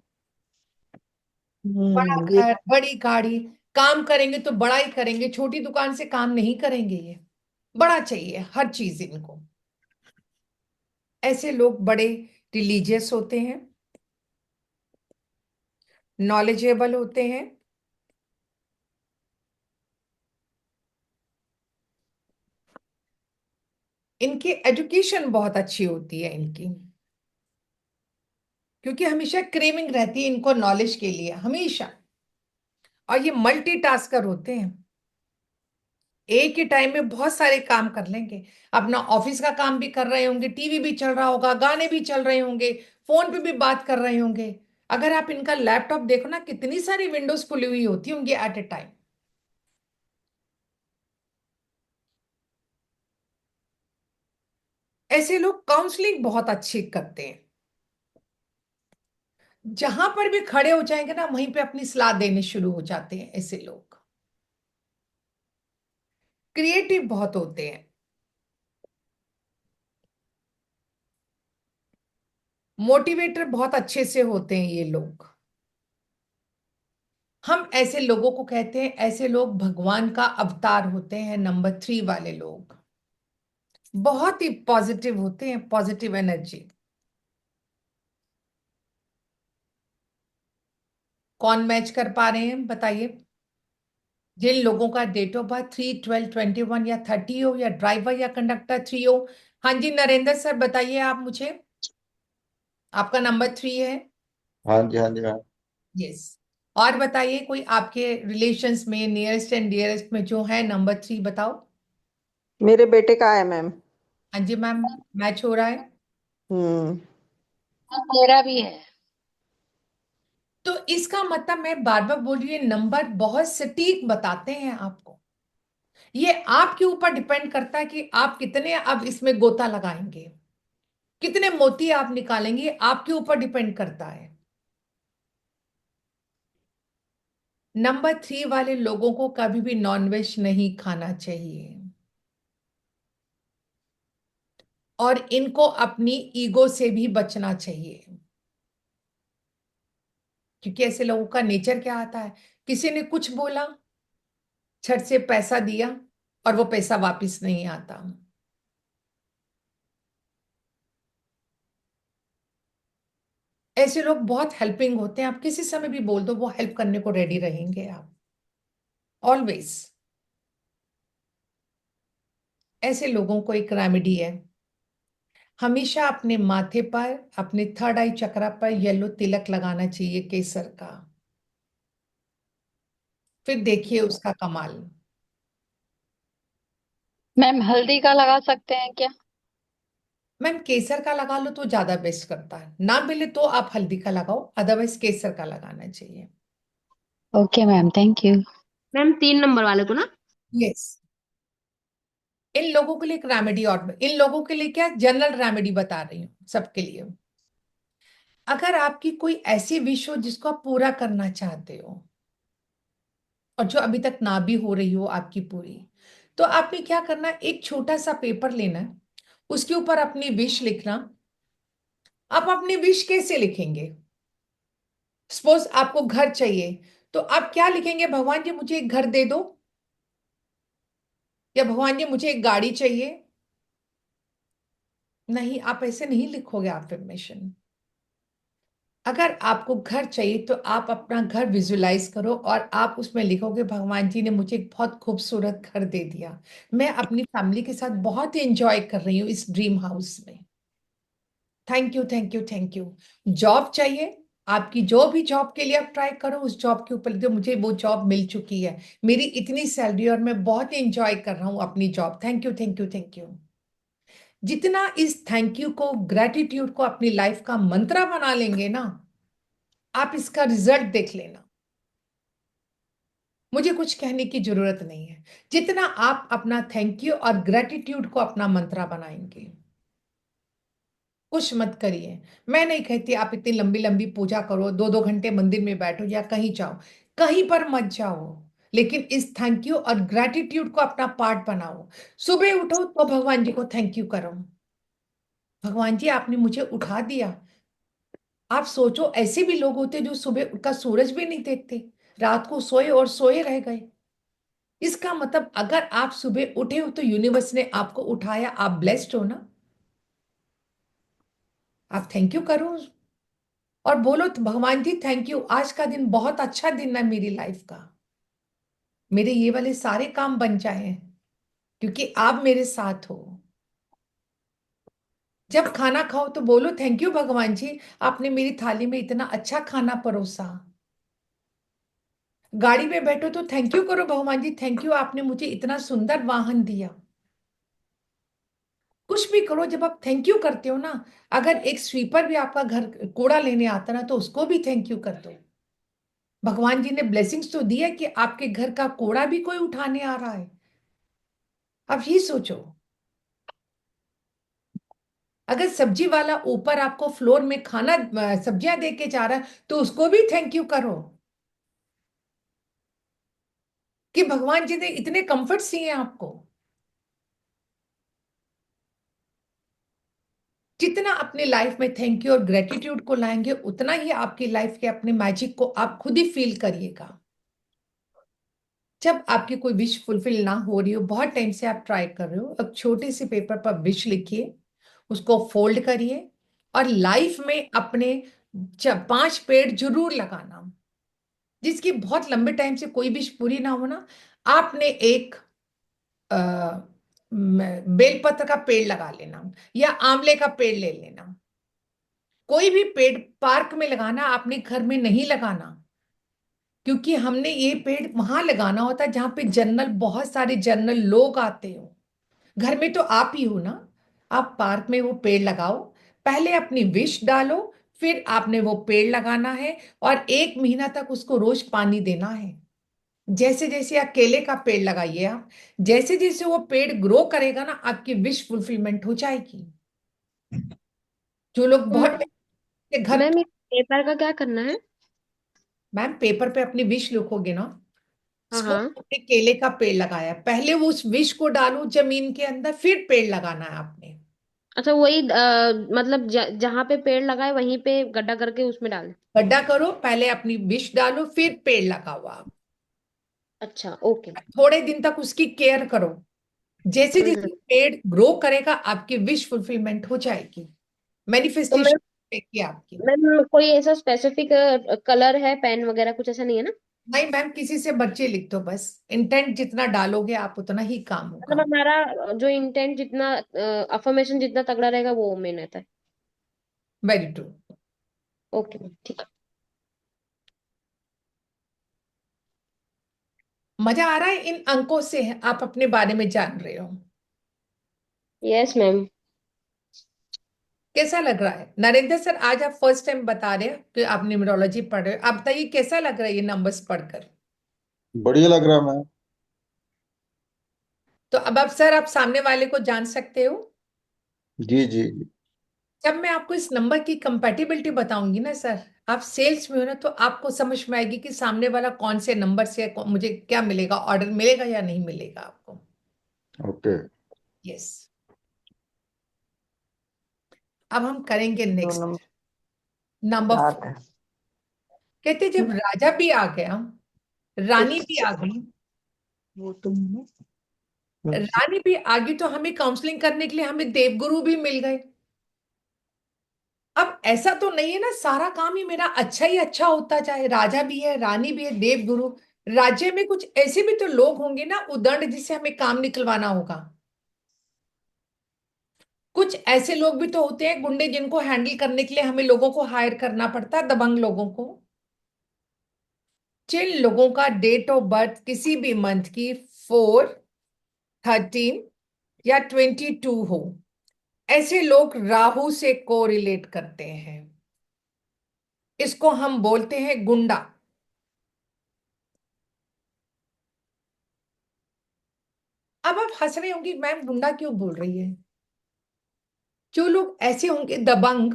Speaker 1: बड़ा
Speaker 4: ये
Speaker 1: घर, बड़ी गाड़ी। काम करेंगे तो बड़ा ही करेंगे, छोटी दुकान से काम नहीं करेंगे। ये बड़ा चाहिए हर चीज इनको। ऐसे लोग बड़े रिलीजियस होते हैं, नॉलेजेबल होते हैं। इनकी एजुकेशन बहुत अच्छी होती है इनकी, क्योंकि हमेशा क्रेविंग रहती है इनको नॉलेज के लिए, हमेशा। और ये मल्टीटास्कर होते हैं। एक ही टाइम में बहुत सारे काम कर लेंगे। अपना ऑफिस का काम भी कर रहे होंगे, टीवी भी चल रहा होगा, गाने भी चल रहे होंगे, फोन पे भी बात कर रहे होंगे। अगर आप इनका लैपटॉप देखो ना, कितनी सारी विंडोज खुली हुई होती होंगी एट ए टाइम। ऐसे लोग काउंसलिंग बहुत अच्छी करते हैं। जहां पर भी खड़े हो जाएंगे ना, वहीं पे अपनी सलाह देने शुरू हो जाते हैं ऐसे लोग। क्रिएटिव बहुत होते हैं। मोटिवेटर बहुत अच्छे से होते हैं ये लोग। हम ऐसे लोगों को कहते हैं, ऐसे लोग भगवान का अवतार होते हैं। नंबर 3 वाले लोग बहुत ही पॉजिटिव होते हैं, पॉजिटिव एनर्जी। कौन मैच कर पा रहे हैं बताइए? जिन लोगों का डेट ऑफ बर्थ 3, 12, 21 या 30 हो, या ड्राइवर या कंडक्टर 3 हो। हाँ जी नरेंद्र सर, बताइए आप मुझे। आपका नंबर 3 है।
Speaker 2: हाँ जी, हाँ जी मैम।
Speaker 1: यस। और बताइए, कोई आपके रिलेशंस में नियरेस्ट एंड डियरेस्ट में जो है नंबर 3, बताओ।
Speaker 4: मेरे बेटे का है मैम।
Speaker 1: हाँ जी मैम, मैच हो रहा है।
Speaker 4: हम्म।
Speaker 3: मेरा भी है।
Speaker 1: तो इसका मतलब, मैं बार बार बोल रही हूँ, नंबर बहुत सटीक बताते हैं आपको। ये आपके ऊपर डिपेंड करता है कि आप कितने अब इसमें गोता लगाएंगे, कितने मोती आप निकालेंगे, आपके ऊपर डिपेंड करता है। नंबर 3 वाले लोगों को कभी भी नॉनवेज नहीं खाना चाहिए, और इनको अपनी ईगो से भी बचना चाहिए, क्योंकि ऐसे लोगों का नेचर क्या आता है, किसी ने कुछ बोला, छट से पैसा दिया और वो पैसा वापस नहीं आता। ऐसे लोग बहुत हेल्पिंग होते हैं, आप किसी समय भी बोल दो वो हेल्प करने को रेडी रहेंगे, आप ऑलवेज। ऐसे लोगों को एक रेमेडी है, हमेशा अपने माथे पर, अपने थर्ड आई चक्रा पर येलो तिलक लगाना चाहिए केसर का, फिर देखिए उसका कमाल।
Speaker 8: मैम हल्दी का लगा सकते हैं क्या?
Speaker 1: मैम केसर का लगा लो तो ज्यादा बेस्ट करता है, ना मिले तो आप हल्दी का लगाओ, अदरवाइज केसर का लगाना चाहिए।
Speaker 8: Okay ma'am, thank you.
Speaker 7: Ma'am 3 number वाले को ना?
Speaker 1: यस, इन लोगों के लिए एक रेमेडी, और इन लोगों के लिए क्या जनरल रेमेडी बता रही हूँ सबके लिए। अगर आपकी कोई ऐसी विश हो जिसको आप पूरा करना चाहते हो, और जो अभी तक ना भी हो रही हो आपकी पूरी, तो आपने क्या करना, एक छोटा सा पेपर लेना है, उसके ऊपर अपनी विश लिखना। आप अपनी विश कैसे लिखेंगे? सपोज आपको घर चाहिए, तो आप क्या लिखेंगे, भगवान जी मुझे एक घर दे दो, या भगवान जी मुझे एक गाड़ी चाहिए? नहीं, आप ऐसे नहीं लिखोगे अफर्मेशन। अगर आपको घर चाहिए तो आप अपना घर विजुलाइज करो, और आप उसमें लिखोगे भगवान जी ने मुझे एक बहुत खूबसूरत घर दे दिया, मैं अपनी फैमिली के साथ बहुत एंजॉय कर रही हूँ इस ड्रीम हाउस में, thank you thank you thank you. Job चाहिए, आपकी जो भी जॉब के लिए आप ट्राई करो, उस जॉब के ऊपर जो मुझे वो जॉब मिल चुकी है, मेरी इतनी सैलरी और मैं बहुत एंजॉय कर रहा हूँ अपनी job, thank you thank you thank you. जितना इस थैंक यू को, ग्रेटिट्यूड को अपनी लाइफ का मंत्र बना लेंगे ना, आप इसका रिजल्ट देख लेना, मुझे कुछ कहने की जरूरत नहीं है। जितना आप अपना थैंक यू और ग्रेटिट्यूड को अपना मंत्र बनाएंगे, कुछ मत करिए। मैं नहीं कहती आप इतनी लंबी लंबी पूजा करो, 2-2 घंटे मंदिर में बैठो या कहीं जाओ, कहीं पर मत जाओ, लेकिन इस थैंक यू और ग्रेटिट्यूड को अपना पार्ट बनाओ। सुबह उठो तो भगवान जी को थैंक यू करो, भगवान जी आपने मुझे उठा दिया। आप सोचो ऐसे भी लोग होते जो सुबह का सूरज भी नहीं देखते, रात को सोए और सोए रह गए। इसका मतलब अगर आप सुबह उठे हो तो यूनिवर्स ने आपको उठाया, आप ब्लेस्ड हो ना, आप थैंक यू करो और बोलो तो भगवान जी थैंक यू, आज का दिन बहुत अच्छा दिन है मेरी लाइफ का, मेरे ये वाले सारे काम बन जाए क्योंकि आप मेरे साथ हो। जब खाना खाओ तो बोलो थैंक यू भगवान जी, आपने मेरी थाली में इतना अच्छा खाना परोसा। गाड़ी में बैठो तो थैंक यू करो, भगवान जी थैंक यू, आपने मुझे इतना सुंदर वाहन दिया। कुछ भी करो, जब आप थैंक यू करते हो ना, अगर एक स्वीपर भी आपका घर कूड़ा लेने आता ना तो उसको भी थैंक यू कर दो। भगवान जी ने ब्लेसिंग्स तो दी है कि आपके घर का कूड़ा भी कोई उठाने आ रहा है। अब ये सोचो, अगर सब्जी वाला ऊपर आपको फ्लोर में खाना सब्जियां दे के जा रहा है तो उसको भी थैंक यू करो कि भगवान जी ने इतने कंफर्ट्स दिए हैं आपको। जितना अपने लाइफ में थैंक यू और ग्रेटिट्यूड को लाएंगे, उतना ही आपकी लाइफ के अपने मैजिक को आप खुद ही फील करिएगा। जब आपकी कोई विश फुलफिल ना हो रही हो, बहुत टाइम से आप ट्राई कर रहे हो, अब छोटे से पेपर पर विश लिखिए, उसको फोल्ड करिए, और लाइफ में अपने 5 पेड़ जरूर लगाना। जिसकी बहुत लंबे टाइम से कोई विश पूरी ना हो ना, आपने एक अ, बेलपत्र का पेड़ लगा लेना, या आंवले का पेड़ ले लेना। कोई भी पेड़ पार्क में लगाना, आपने घर में नहीं लगाना, क्योंकि हमने ये पेड़ वहां लगाना होता है जहां पे जनरल, बहुत सारे जनरल लोग आते हो। घर में तो आप ही हो ना, आप पार्क में वो पेड़ लगाओ, पहले अपनी विश डालो, फिर आपने वो पेड़ लगाना है, और 1 महीना तक उसको रोज पानी देना है। जैसे जैसे आप केले का पेड़ लगाइए, आप जैसे जैसे वो पेड़ ग्रो करेगा ना, आपकी विश फुलफिलमेंट हो जाएगी। जो लोग
Speaker 7: तो
Speaker 1: बहुत
Speaker 7: मैम
Speaker 1: के घर,
Speaker 7: मैम, ये पेपर का क्या करना है?
Speaker 1: मैम पेपर पे अपनी विश लिखोगे ना।
Speaker 7: हाँ
Speaker 1: सपोज
Speaker 7: हाँ।
Speaker 1: आपने केले का पेड़ लगाया, पहले वो उस विश को डालो जमीन के अंदर, फिर पेड़ लगाना है आपने।
Speaker 7: अच्छा, वही मतलब जहाँ पे पेड़ लगाए वहीं पे गड्ढा करके उसमें डाल।
Speaker 1: गड्ढा करो, पहले अपनी विश डालो, फिर पेड़ लगाओ आप।
Speaker 7: अच्छा, ओके।
Speaker 1: थोड़े दिन तक उसकी केयर करो। जैसे जैसे
Speaker 7: हम्म।
Speaker 1: पेड़ ग्रो करेगा, आपकी विश फुलफिलमेंट हो जाएगी,
Speaker 7: तो मैम,
Speaker 1: मैनिफेस्टेशन की आपकी।
Speaker 7: कोई ऐसा स्पेसिफिक कलर है, पेन वगैरह कुछ ऐसा नहीं है ना?
Speaker 1: नहीं मैम, किसी से बच्चे लिख दो बस। इंटेंट जितना डालोगे आप, उतना ही काम
Speaker 7: मतलब
Speaker 1: होगा।
Speaker 7: हमारा जो इंटेंट जितना, अफर्मेशन जितना तगड़ा रहेगा वो मेन रहता है।
Speaker 1: Very true.
Speaker 7: ओके मैम, ठीक है।
Speaker 1: मजा आ रहा है इन अंकों से, आप अपने बारे में जान रहे हो।
Speaker 7: Yes ma'am.
Speaker 1: कैसा लग रहा है नरेंद्र सर? आज आप फर्स्ट टाइम बता रहे हो कि आप न्यूमरोलॉजी पढ़ रहे हो। आप बताइए कैसा लग रहा है ये नंबर्स पढ़कर?
Speaker 2: बढ़िया लग रहा है मैम।
Speaker 1: तो अब सर, आप सामने वाले को जान सकते हो।
Speaker 2: जी जी जी।
Speaker 1: जब मैं आपको इस नंबर की कंपैटिबिलिटी बताऊंगी ना सर, आप सेल्स में हो ना, तो आपको समझ में आएगी कि सामने वाला कौन से नंबर से मुझे क्या मिलेगा, ऑर्डर मिलेगा या नहीं मिलेगा आपको।
Speaker 2: ओके।
Speaker 1: यस। अब हम करेंगे
Speaker 4: दो
Speaker 1: नेक्स्ट।
Speaker 4: नंबर
Speaker 1: नंबर
Speaker 4: आठ है।
Speaker 1: कहते जब राजा भी आ गया, रानी भी आ गई,
Speaker 4: वो तुम
Speaker 1: रानी भी आ गई, तो हमें काउंसलिंग करने के लिए हमें देवगुरु भी मिल गए। अब ऐसा तो नहीं है ना सारा काम ही मेरा अच्छा ही अच्छा होता जाए। राजा भी है, रानी भी है, देवगुरु। राज्य में कुछ ऐसे भी तो लोग होंगे ना उदंड, जिससे हमें काम निकलवाना होगा। कुछ ऐसे लोग भी तो होते हैं गुंडे, जिनको हैंडल करने के लिए हमें लोगों को हायर करना पड़ता है, दबंग लोगों को। जिन लोगों का डेट ऑफ बर्थ किसी भी मंथ की 4, 13 या 22 हो, ऐसे लोग राहु से कोरिलेट करते हैं। इसको हम बोलते हैं गुंडा। अब आप हंस रहे होंगे, मैम गुंडा क्यों बोल रही है? जो लोग ऐसे होंगे दबंग,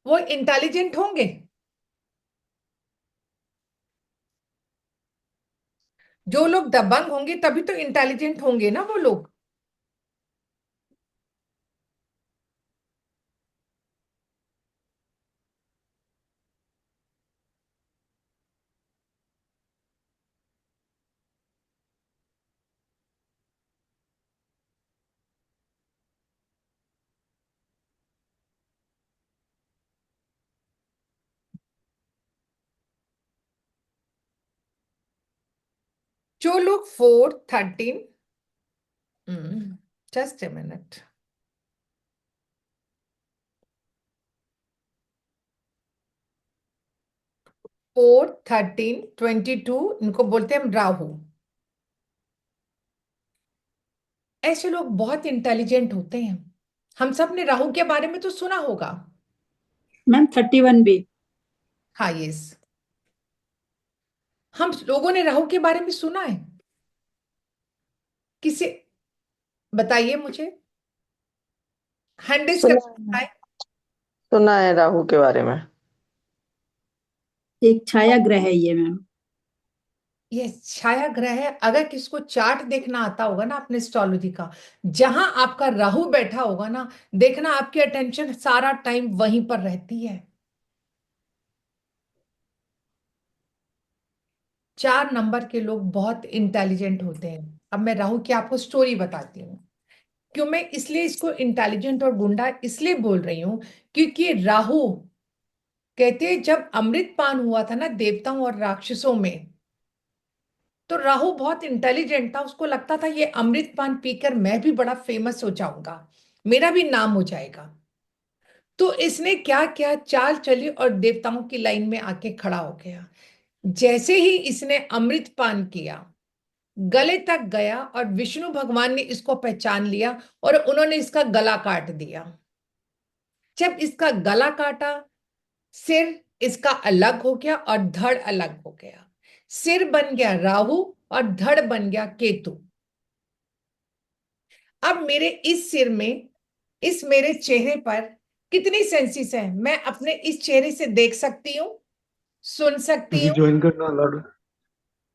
Speaker 1: वो इंटेलिजेंट होंगे। जो लोग दबंग होंगे तभी तो इंटेलिजेंट होंगे ना वो लोग। जो लोग 4, 13, जस्ट ए मिनट, 4, 13, 22, इनको बोलते हैं हम राहु। ऐसे लोग बहुत इंटेलिजेंट होते हैं। हम सब ने राहु के बारे में तो सुना होगा।
Speaker 9: Ma'am 31B।
Speaker 1: हाँ, यस। हम लोगों ने राहु के बारे में सुना है? किसी बताइए मुझे, हैंडिस
Speaker 4: सुना
Speaker 1: करके
Speaker 4: है।
Speaker 1: बताएं।
Speaker 4: सुना है राहु के बारे में।
Speaker 9: एक छाया ग्रह है ये मैम।
Speaker 1: ये छाया ग्रह है। अगर किसको चार्ट देखना आता होगा ना अपने एस्ट्रोलॉजी का, जहां आपका राहु बैठा होगा ना, देखना आपकी अटेंशन सारा टाइम वहीं पर रहती है। 4 नंबर के लोग बहुत इंटेलिजेंट होते हैं। अब मैं राहु की आपको स्टोरी बताती हूँ। क्यों मैं इसलिए इसको इंटेलिजेंट और गुंडा इसलिए बोल रही हूँ, क्योंकि राहु कहते हैं जब अमृतपान हुआ था ना देवताओं और राक्षसों में, तो राहु बहुत इंटेलिजेंट था। उसको लगता था ये अमृतपान पीकर मैं भी बड़ा फेमस हो जाऊंगा, मेरा भी नाम हो जाएगा। तो इसने क्या क्या चाल चली और देवताओं की लाइन में आके खड़ा हो गया। जैसे ही इसने अमृतपान किया, गले तक गया और विष्णु भगवान ने इसको पहचान लिया और उन्होंने इसका गला काट दिया। जब इसका गला काटा, सिर इसका अलग हो गया और धड़ अलग हो गया। सिर बन गया राहु और धड़ बन गया केतु। अब मेरे इस सिर में, इस मेरे चेहरे पर कितनी सेंसेस है? मैं अपने इस चेहरे से देख सकती हूँ, सुन सकती
Speaker 10: जी
Speaker 1: हूँ,
Speaker 10: ज्वाइन करना अलाउड।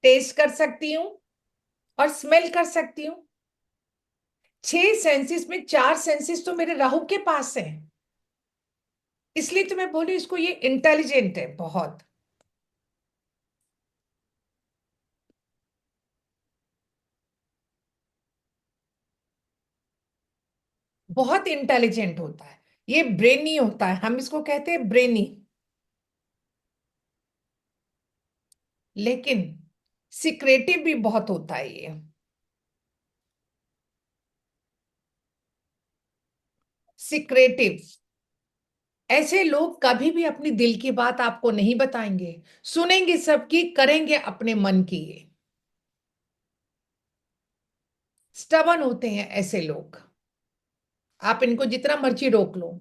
Speaker 1: टेस्ट कर सकती हूँ और स्मेल कर सकती हूँ। 6 सेंसेस में 4 सेंसेस तो मेरे राहु के पास है। इसलिए तो मैं बोली इसको ये इंटेलिजेंट है बहुत। बहुत इंटेलिजेंट होता है ये, ब्रेनी होता है, हम इसको कहते हैं ब्रेनी। लेकिन सिक्रेटिव भी बहुत होता है ये। सिक्रेटिव, ऐसे लोग कभी भी अपनी दिल की बात आपको नहीं बताएंगे, सुनेंगे सबकी, करेंगे अपने मन की। ये स्टबन होते हैं ऐसे लोग, आप इनको जितना मर्जी रोक लो,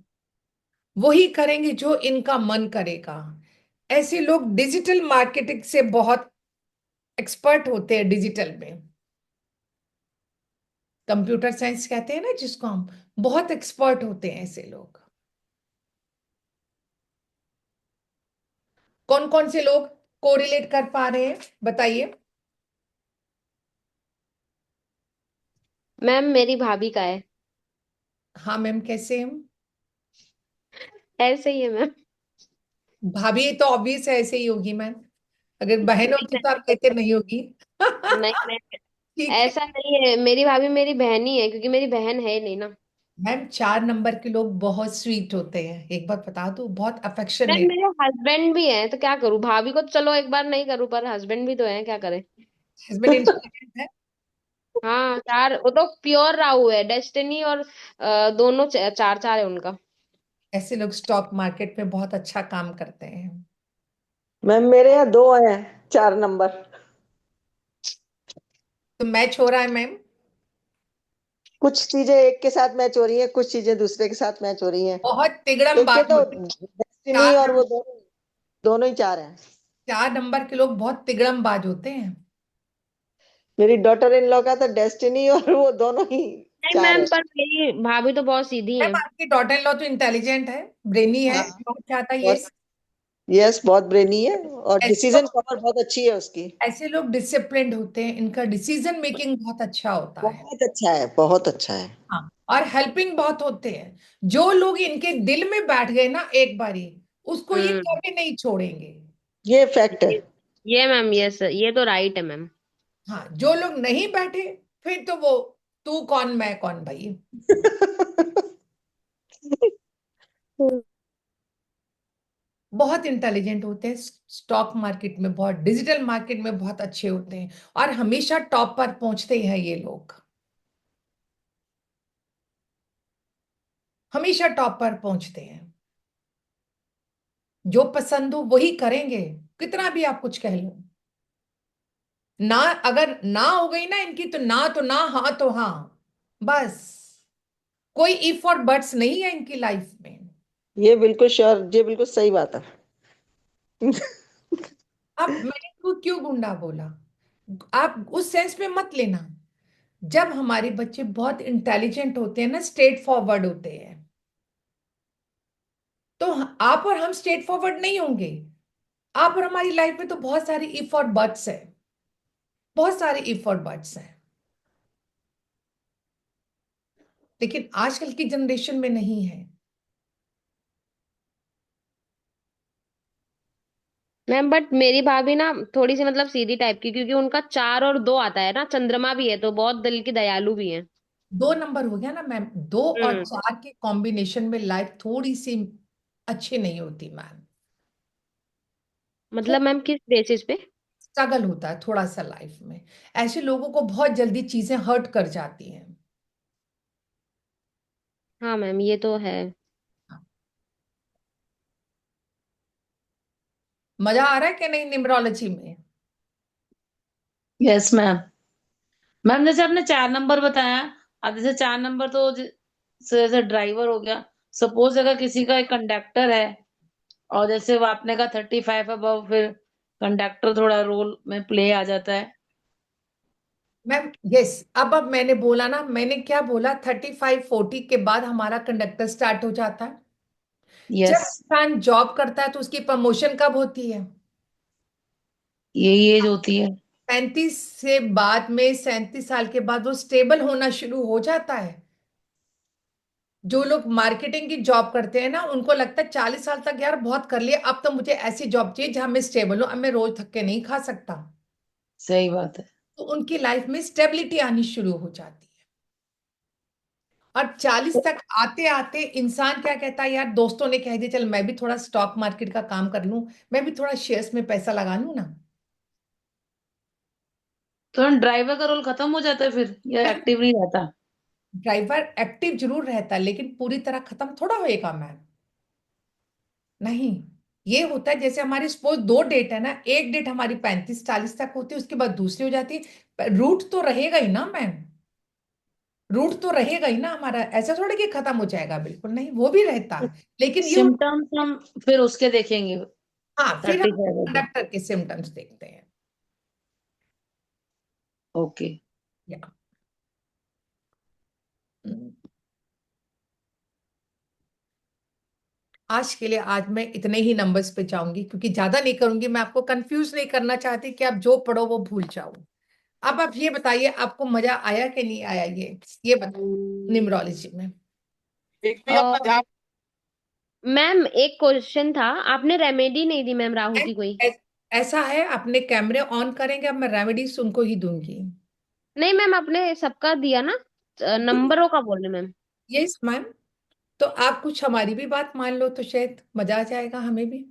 Speaker 1: वही करेंगे जो इनका मन करेगा। ऐसे लोग डिजिटल मार्केटिंग से बहुत एक्सपर्ट होते हैं, डिजिटल में कंप्यूटर साइंस कहते हैं ना जिसको हम, बहुत एक्सपर्ट होते हैं ऐसे लोग। कौन कौन से लोग कोरिलेट कर पा रहे हैं बताइए?
Speaker 7: मैम मेरी भाभी का है।
Speaker 1: हाँ मैम, कैसे हम?
Speaker 7: ऐसे ही है मैम।
Speaker 1: भाभी तो ऑब्वियस है ऐसे ही होगी मैम, अगर बहन होती तो आप कहते नहीं होगी।
Speaker 7: नहीं मैम,
Speaker 1: ठीक है
Speaker 7: ऐसा नहीं है, मेरी भाभी मेरी बहन ही है, क्योंकि मेरी बहन है नहीं ना।
Speaker 1: मैम, 4 नंबर के लोग बहुत स्वीट होते हैं, एक बार बता दो, बहुत
Speaker 7: मैम
Speaker 1: अफेक्शनेट।
Speaker 7: मेरे हस्बैंड भी हैं, तो क्या करूँ? भाभी को तो चलो एक बार नहीं करूँ, पर हस्बैंड भी तो है, क्या करें?
Speaker 1: हस्बैंड इंटेलिजेंट है।
Speaker 7: हाँ, चार, वो तो प्योर राहु है, डेस्टिनी और दोनों चार चार है उनका।
Speaker 1: ऐसे लोग स्टॉक मार्केट में बहुत अच्छा काम करते हैं।
Speaker 4: मैम मेरे यहाँ 2 हैं, 4 नंबर।
Speaker 1: तो मैच हो रहा है मैम?
Speaker 4: कुछ चीजें एक के साथ मैच हो रही हैं, कुछ चीजें दूसरे के साथ मैच हो रही हैं।
Speaker 1: बहुत तिगड़म
Speaker 4: एक के
Speaker 1: बाज
Speaker 4: तो
Speaker 1: होते हैं।
Speaker 4: डेस्टिनी और
Speaker 1: 4
Speaker 4: वो दोनों दोनों ही 4 हैं।
Speaker 1: 4 नंबर के लोग बहुत तिगड़म बाज होते हैं।
Speaker 4: मेरी डॉटर इन लॉ का तो डेस्टिनी और वो दोनों ही
Speaker 7: नहीं
Speaker 4: 4
Speaker 7: मैम,
Speaker 4: है।
Speaker 7: पर मेरी भाभी तो बहुत सीधी
Speaker 1: मैम
Speaker 7: है।
Speaker 1: आपकी डॉटर इन लॉ तो इंटेलिजेंट है, ब्रेनी है,
Speaker 4: हाँ,
Speaker 1: बहुत चाहता है ये।
Speaker 4: बहुत। यस, बहुत ब्रेनी है और
Speaker 1: ऐसे
Speaker 4: डिसीजन
Speaker 1: लोग,
Speaker 4: पावर बहुत अच्छी है उसकी।
Speaker 1: ऐसे लोग डिसिप्लिन्ड होते हैं, इनका डिसीजन मेकिंग बहुत अच्छा होता है।
Speaker 4: बहुत अच्छा है, बहुत अच्छा है।
Speaker 1: हाँ, और हेल्पिंग बहुत होते हैं। जो लोग इनके दिल में बैठ गए ना एक बारी, उसको ये
Speaker 7: हम्म।
Speaker 1: कभी नहीं छोड़ेंगे।
Speaker 4: ये फैक्ट है।
Speaker 7: ये ये मैम, ये तो राइट है मैम।
Speaker 1: हाँ, जो लोग नहीं बैठे, फिर तो वो तू कौन मैं कौन भाई। बहुत इंटेलिजेंट होते हैं, स्टॉक मार्केट में बहुत, डिजिटल मार्केट में बहुत अच्छे होते हैं, और हमेशा टॉप पर पहुंचते हैं ये लोग, हमेशा टॉप पर पहुंचते हैं। जो पसंद हो वही करेंगे, कितना भी आप कुछ कह लो। ना, अगर ना हो गई ना इनकी, तो ना, हाँ तो हाँ, बस। कोई इफ और बट्स नहीं है इनकी लाइफ में।
Speaker 4: ये बिल्कुल श्योर, ये बिल्कुल सही बात है।
Speaker 1: अब मैंने तो क्यों गुंडा बोला, आप उस सेंस में मत लेना। जब हमारे बच्चे बहुत इंटेलिजेंट होते हैं ना, स्ट्रेट फॉरवर्ड होते हैं, तो आप और हम स्ट्रेट फॉरवर्ड नहीं होंगे। आप और हमारी लाइफ में तो बहुत सारी इफ और बट्स है, बहुत सारे इफ और बट्स हैं। लेकिन आजकल की जनरेशन में नहीं है।
Speaker 7: मैम बट मेरी भाभी ना थोड़ी सी मतलब सीधी टाइप की, क्योंकि उनका 4 और 2 आता है ना, चंद्रमा भी है, तो बहुत दिल की दयालु भी है।
Speaker 1: 2 नंबर हो गया ना मैम, 2 और
Speaker 7: हम्म।
Speaker 1: 4 के कॉम्बिनेशन में लाइफ थोड़ी सी अच्छी नहीं होती मैम।
Speaker 7: मतलब मैम किस बेसिस पे?
Speaker 1: स्ट्रगल होता है थोड़ा सा लाइफ में, ऐसे लोगों को बहुत जल्दी चीजें हर्ट कर जाती हैं।
Speaker 7: हाँ मैम, ये तो है।
Speaker 1: मजा आ रहा है कि नहीं न्यूमरोलॉजी में?
Speaker 3: Yes ma'am. मैम जैसे आपने 4 नंबर बताया, अब जैसे 4 नंबर तो जैसे ड्राइवर हो गया। सपोज अगर किसी का एक कंडक्टर है, और जैसे वो आपने कहा 35 अबव, फिर कंडक्टर थोड़ा रोल में प्ले आ जाता है।
Speaker 1: मैम यस, अब मैंने बोला ना, मैंने क्या बोला, 35-40 के बाद हमारा कंडक्टर स्टार्ट हो जाता है। जब
Speaker 3: यस,
Speaker 1: इंसान जॉब करता है तो उसकी प्रमोशन कब होती है?
Speaker 3: यही एज होती है।
Speaker 1: 35 से बाद में, 37 साल के बाद वो स्टेबल होना शुरू हो जाता है। जो लोग मार्केटिंग की जॉब करते हैं ना, उनको लगता है 40 साल तक यार बहुत कर लिया, अब तो मुझे ऐसी जॉब चाहिए जहां मैं स्टेबल हूं, अब मैं रोज थक के नहीं खा सकता।
Speaker 3: सही बात है।
Speaker 1: तो उनकी लाइफ में स्टेबिलिटी आनी शुरू हो जाती है। और 40 तक आते आते इंसान क्या कहता है, यार दोस्तों ने कह दिया चल मैं भी थोड़ा स्टॉक मार्केट का काम कर लूं, मैं भी थोड़ा शेयर्स में पैसा लगा लूं ना।
Speaker 3: तो ड्राइवर का रोल खत्म हो जाता है फिर, या एक्टिव नहीं रहता?
Speaker 1: ड्राइवर एक्टिव जरूर रहता है लेकिन पूरी तरह खत्म थोड़ा होएगा मैम। नहीं, ये होता है जैसे हमारी सपोज 2 डेट है ना, एक डेट हमारी 35-40 तक होती है, उसके बाद दूसरी हो जाती है, रूट तो रहेगा ही ना मैम। रूट तो रहेगा ही ना हमारा, ऐसा थोड़ा कि खत्म हो जाएगा, बिल्कुल नहीं, वो भी रहता है। लेकिन ये
Speaker 3: सिम्टम्स हम फिर उसके देखेंगे
Speaker 1: हाँ, फिर हम
Speaker 3: 35 के।
Speaker 1: कंडक्टर के सिम्टम्स देखते हैं।
Speaker 3: ओके।
Speaker 1: या हम्म, आज के लिए आज मैं इतने ही नंबर्स पे जाऊंगी क्योंकि ज्यादा नहीं करूंगी, मैं आपको कंफ्यूज नहीं करना चाहती कि आप जो पढ़ो वो भूल जाओ। अब आप ये बताइए, आपको मजा आया कि नहीं आया, ये बताओ न्यूमरोलॉजी में।
Speaker 7: मैम एक क्वेश्चन था, आपने रेमेडी नहीं दी मैम राहु की कोई?
Speaker 1: ऐ- ऐसा है, अपने कैमरे ऑन करेंगे, अब मैं रेमेडीज उनको ही दूंगी।
Speaker 7: नहीं मैम, आपने सबका दिया ना, नंबरों का बोल रहे मैम।
Speaker 1: Yes ma'am. तो आप कुछ हमारी भी बात मान लो तो शायद मजा आ जाएगा हमें भी।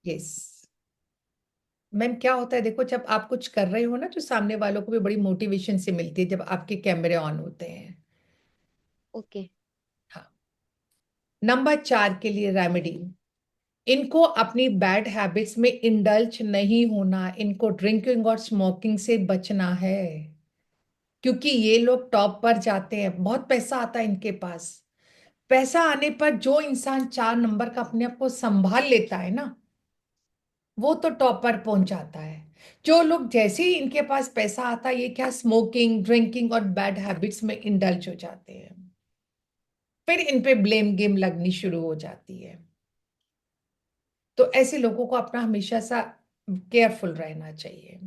Speaker 1: यस मैम, क्या होता है देखो, जब आप कुछ कर रहे हो ना तो सामने वालों को भी बड़ी मोटिवेशन से मिलती है जब आपके कैमरे ऑन होते हैं।
Speaker 7: ओके।
Speaker 1: हाँ, नंबर 4 के लिए रेमेडी, इनको अपनी बैड हैबिट्स में इंडल्ज नहीं होना, इनको ड्रिंकिंग और स्मोकिंग से बचना है। क्योंकि ये लोग टॉप पर जाते हैं, बहुत पैसा आता है इनके पास। पैसा आने पर जो इंसान 4 नंबर का अपने आप को संभाल लेता है ना, वो तो टॉप पर पहुंच जाता है। जो लोग जैसे ही इनके पास पैसा आता है, ये क्या स्मोकिंग, ड्रिंकिंग और बैड हैबिट्स में इंडल्ज हो जाते हैं, फिर इन पे ब्लेम गेम लगनी शुरू हो जाती है। तो ऐसे लोगों को अपना हमेशा सा केयरफुल रहना चाहिए।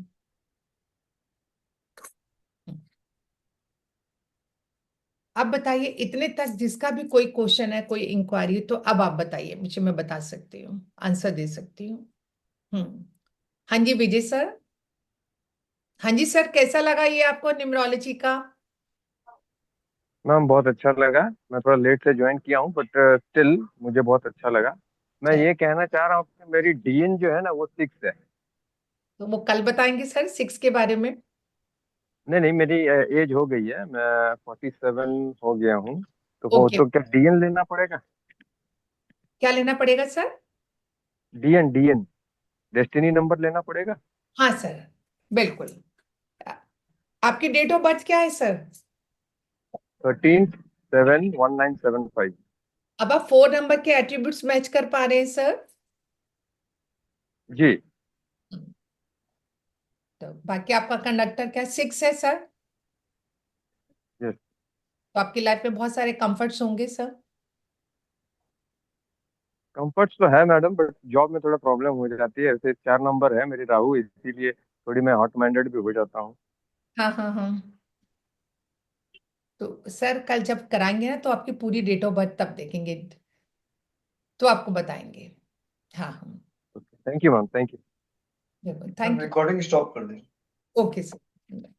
Speaker 1: अब बताइए, इतने तक जिसका भी कोई क्वेश्चन है, कोई इंक्वायरी, तो अब आप बताइए मुझे, मैं बता सकती हूँ, आंसर दे सकती हूँ। हाँ जी विजय सर। हाँ जी सर, कैसा लगा ये आपको न्यूमरोलॉजी का?
Speaker 10: मैम बहुत अच्छा लगा। मैं थोड़ा लेट से ज्वाइन किया हूँ बट स्टिल मुझे बहुत अच्छा लगा। मैं
Speaker 1: चल,
Speaker 10: ये कहना चाह रहा हूँ कि मेरी डीएन जो है ना वो 6 है।
Speaker 1: तो वो कल बताएंगे सर 6 के बारे में।
Speaker 10: नहीं नहीं, मेरी एज हो गई है, मैं 47 हो गया हूँ। तो वो
Speaker 1: ओके,
Speaker 10: तो क्या डीएन लेना पड़ेगा?
Speaker 1: क्या लेना पड़ेगा sir?
Speaker 10: DN DN destiny number लेना पड़ेगा।
Speaker 1: हाँ सर, बिल्कुल। आ- आपकी डेट ऑफ बर्थ क्या है सर?
Speaker 10: 13/7/1975।
Speaker 1: अब आप 4 नंबर के एट्रीब्यूट्स मैच कर पा रहे हैं सर?
Speaker 10: जी।
Speaker 1: तो बाकी आपका कंडक्टर क्या 6 है सर?
Speaker 10: यस।
Speaker 1: तो आपकी लाइफ में बहुत सारे कंफर्ट्स होंगे सर।
Speaker 10: कंफर्ट्स तो है मैडम, बट जॉब में थोड़ा प्रॉब्लम हो जाती है। ऐसे 4 नंबर है मेरी राहु, इसीलिए थोड़ी मैं हॉट माइंडेड भी हो जाता हूँ।
Speaker 1: हाँ हाँ हाँ। तो सर कल जब कराएंगे ना तो आपकी पूरी डेट ऑफ बर्थ तब देखेंगे, तो आपको बताएंगे। हाँ हाँ,
Speaker 10: thank you ma'am, thank you.
Speaker 1: बिल्कुल, थैंक यू।
Speaker 2: रिकॉर्डिंग स्टॉप कर दें।
Speaker 1: Okay sir.